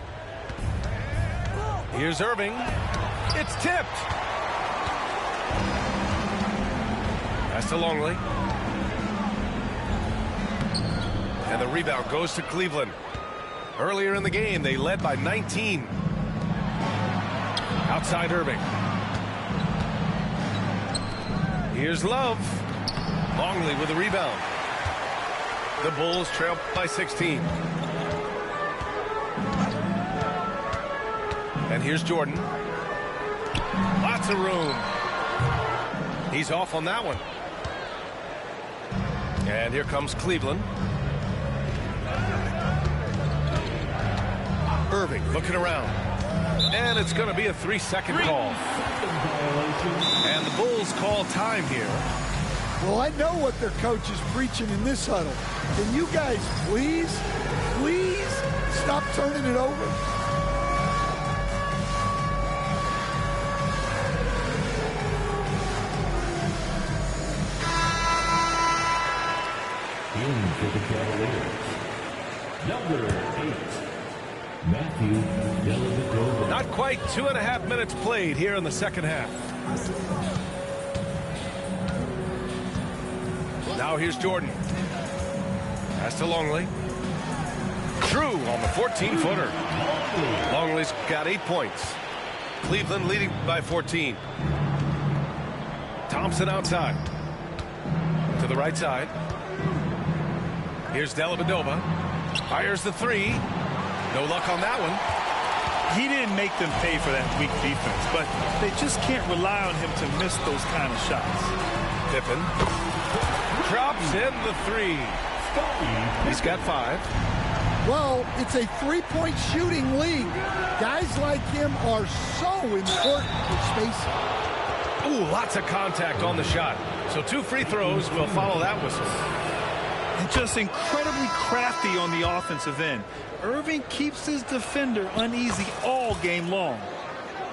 Here's Irving. It's tipped. Pass to Longley. And the rebound goes to Cleveland. Earlier in the game, they led by 19. Outside Irving. Here's Love. Longley with a rebound. The Bulls trail by 16. And here's Jordan. Lots of room. He's off on that one. And here comes Cleveland. Irving looking around. And it's going to be a 3-second call. And the Bulls call time here. Well, I know what their coach is preaching in this huddle. Can you guys please stop turning it over? In for the Cavaliers, number 8, Matthew Dellavedova. Not quite 2.5 minutes played here in the second half. Now here's Jordan. Pass to Longley. True on the 14-footer. Longley's got 8 points. Cleveland leading by 14. Thompson outside. To the right side. Here's Dellavedova. Fires the three. No luck on that one. He didn't make them pay for that weak defense, but they just can't rely on him to miss those kind of shots. Pippen drops in the three. He's got 5. Well, it's a three-point shooting league. Guys like him are so important for spacing. Ooh, lots of contact on the shot. So 2 free throws will follow that whistle. And just incredibly crafty on the offensive end. Irving keeps his defender uneasy all game long.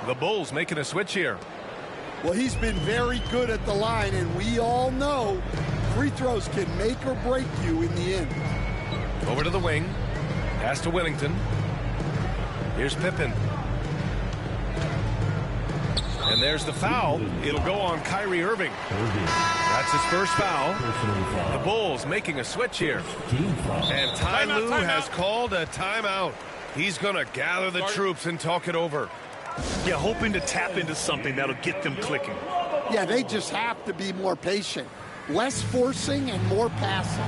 The Bulls making a switch here. Well, he's been very good at the line, and we all know free throws can make or break you in the end. Over to the wing. Pass to Whittington. Here's Pippen. And there's the foul. It'll go on Kyrie Irving. That's his first foul. The Bulls making a switch here. And Ty Lue has called a timeout. He's going to gather the troops and talk it over. Yeah, hoping to tap into something that'll get them clicking. Yeah, they just have to be more patient. Less forcing and more passing.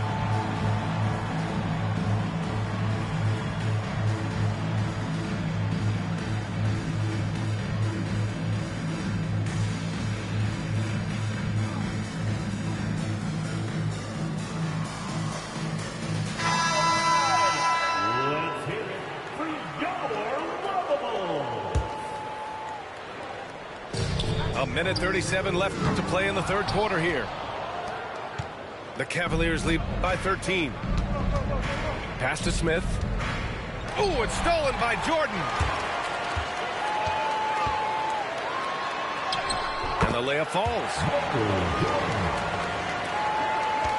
A minute 37 left to play in the third quarter here. The Cavaliers lead by 13. Pass to Smith. Ooh, it's stolen by Jordan. And the layup falls.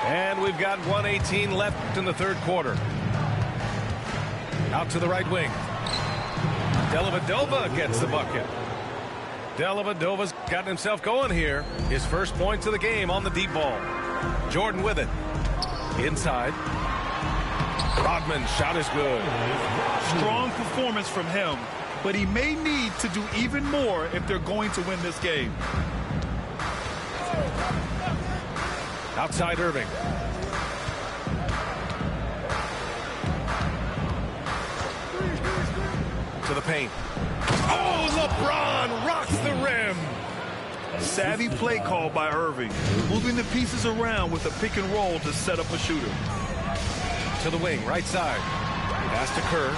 And we've got 1:18 left in the third quarter. Out to the right wing. Dellavedova gets the bucket. Dellavedova's gotten himself going here. His first points of the game on the deep ball. Jordan with it. Inside. Rodman's shot is good. Strong performance from him, but he may need to do even more if they're going to win this game. Outside Irving. To the paint. Oh, LeBron rocks the rim. Savvy play call by Irving, moving the pieces around with a pick and roll to set up a shooter. To the wing, right side. Pass to Kerr.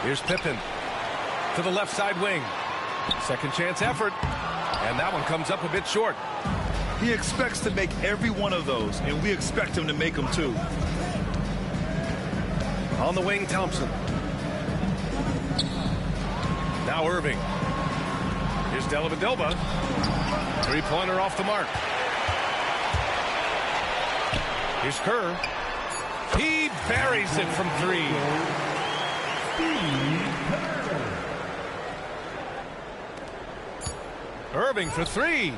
Here's Pippen. To the left side wing. Second chance effort. And that one comes up a bit short. He expects to make every one of those, and we expect him to make them too. On the wing, Thompson. Now Irving. Here's Dellavedova. Three-pointer off the mark. Here's Kerr. He buries it from 3. Irving for 3.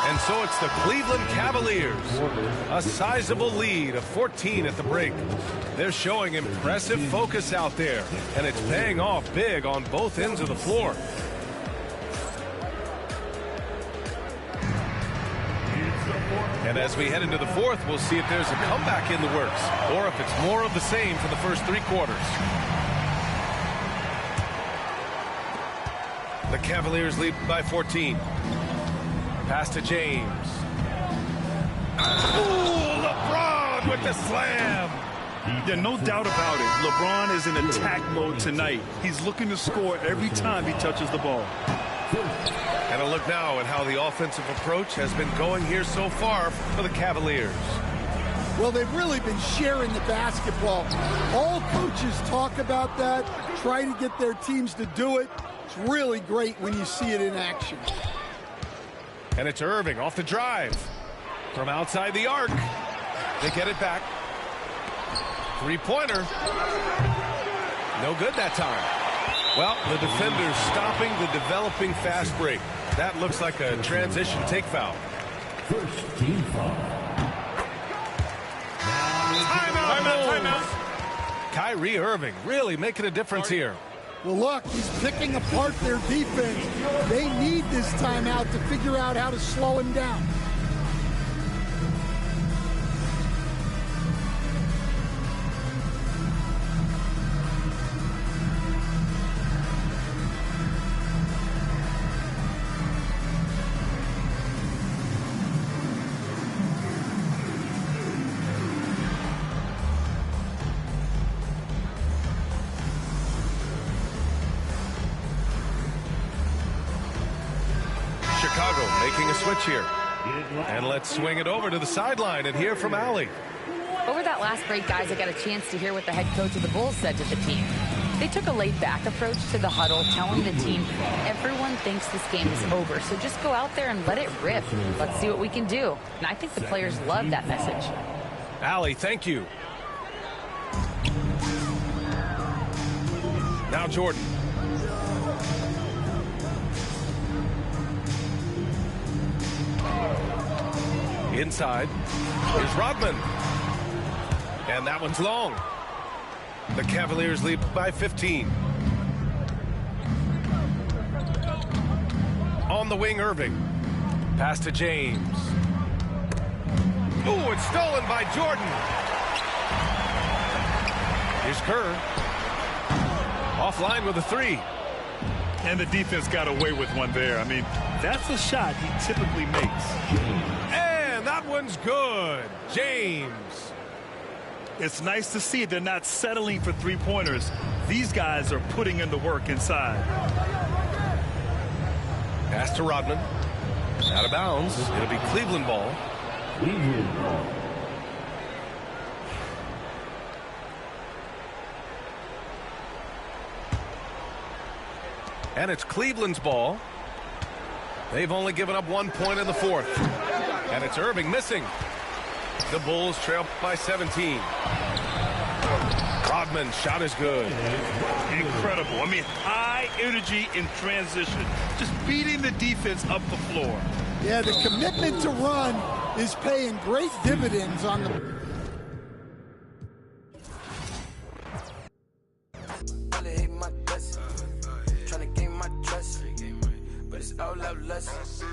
And so it's the Cleveland Cavaliers. A sizable lead of 14 at the break. They're showing impressive focus out there, and it's paying off big on both ends of the floor. And as we head into the fourth, we'll see if there's a comeback in the works, or if it's more of the same for the first 3 quarters. The Cavaliers lead by 14. Pass to James. Ooh, LeBron with the slam. Yeah, no doubt about it. LeBron is in attack mode tonight. He's looking to score every time he touches the ball. And a look now at how the offensive approach has been going here so far for the Cavaliers. Well, they've really been sharing the basketball. All coaches talk about that, try to get their teams to do it. It's really great when you see it in action. And it's Irving off the drive. From outside the arc. They get it back. Three-pointer. No good that time. Well, the defender's stopping the developing fast break. That looks like a transition take foul. First team foul. Timeout. Kyrie Irving really making a difference here. Well, look, he's picking apart their defense. They need this timeout to figure out how to slow him down. Chicago making a switch here. And let's swing it over to the sideline and hear from Allie. Over that last break, guys, I got a chance to hear what the head coach of the Bulls said to the team. They took a laid-back approach to the huddle, telling the team, everyone thinks this game is over, so just go out there and let it rip. Let's see what we can do. And I think the players love that message. Allie, thank you. Now Jordan. Inside. Here's Rodman. And that one's long. The Cavaliers lead by 15. On the wing, Irving. Pass to James. Ooh, it's stolen by Jordan. Here's Kerr. Offline with a three. And the defense got away with one there. I mean, that's a shot he typically makes. And that one's good. James. It's nice to see they're not settling for three-pointers. These guys are putting in the work inside. Pass to Rodman. Out of bounds. It'll be Cleveland ball. And it's Cleveland's ball. They've only given up 1 point in the fourth. And it's Irving missing. The Bulls trail by 17. Rodman's shot is good. Incredible. I mean, high energy in transition. Just beating the defense up the floor. Yeah, the commitment to run is paying great dividends on the... Trying to gain my trust, but it's all love lust.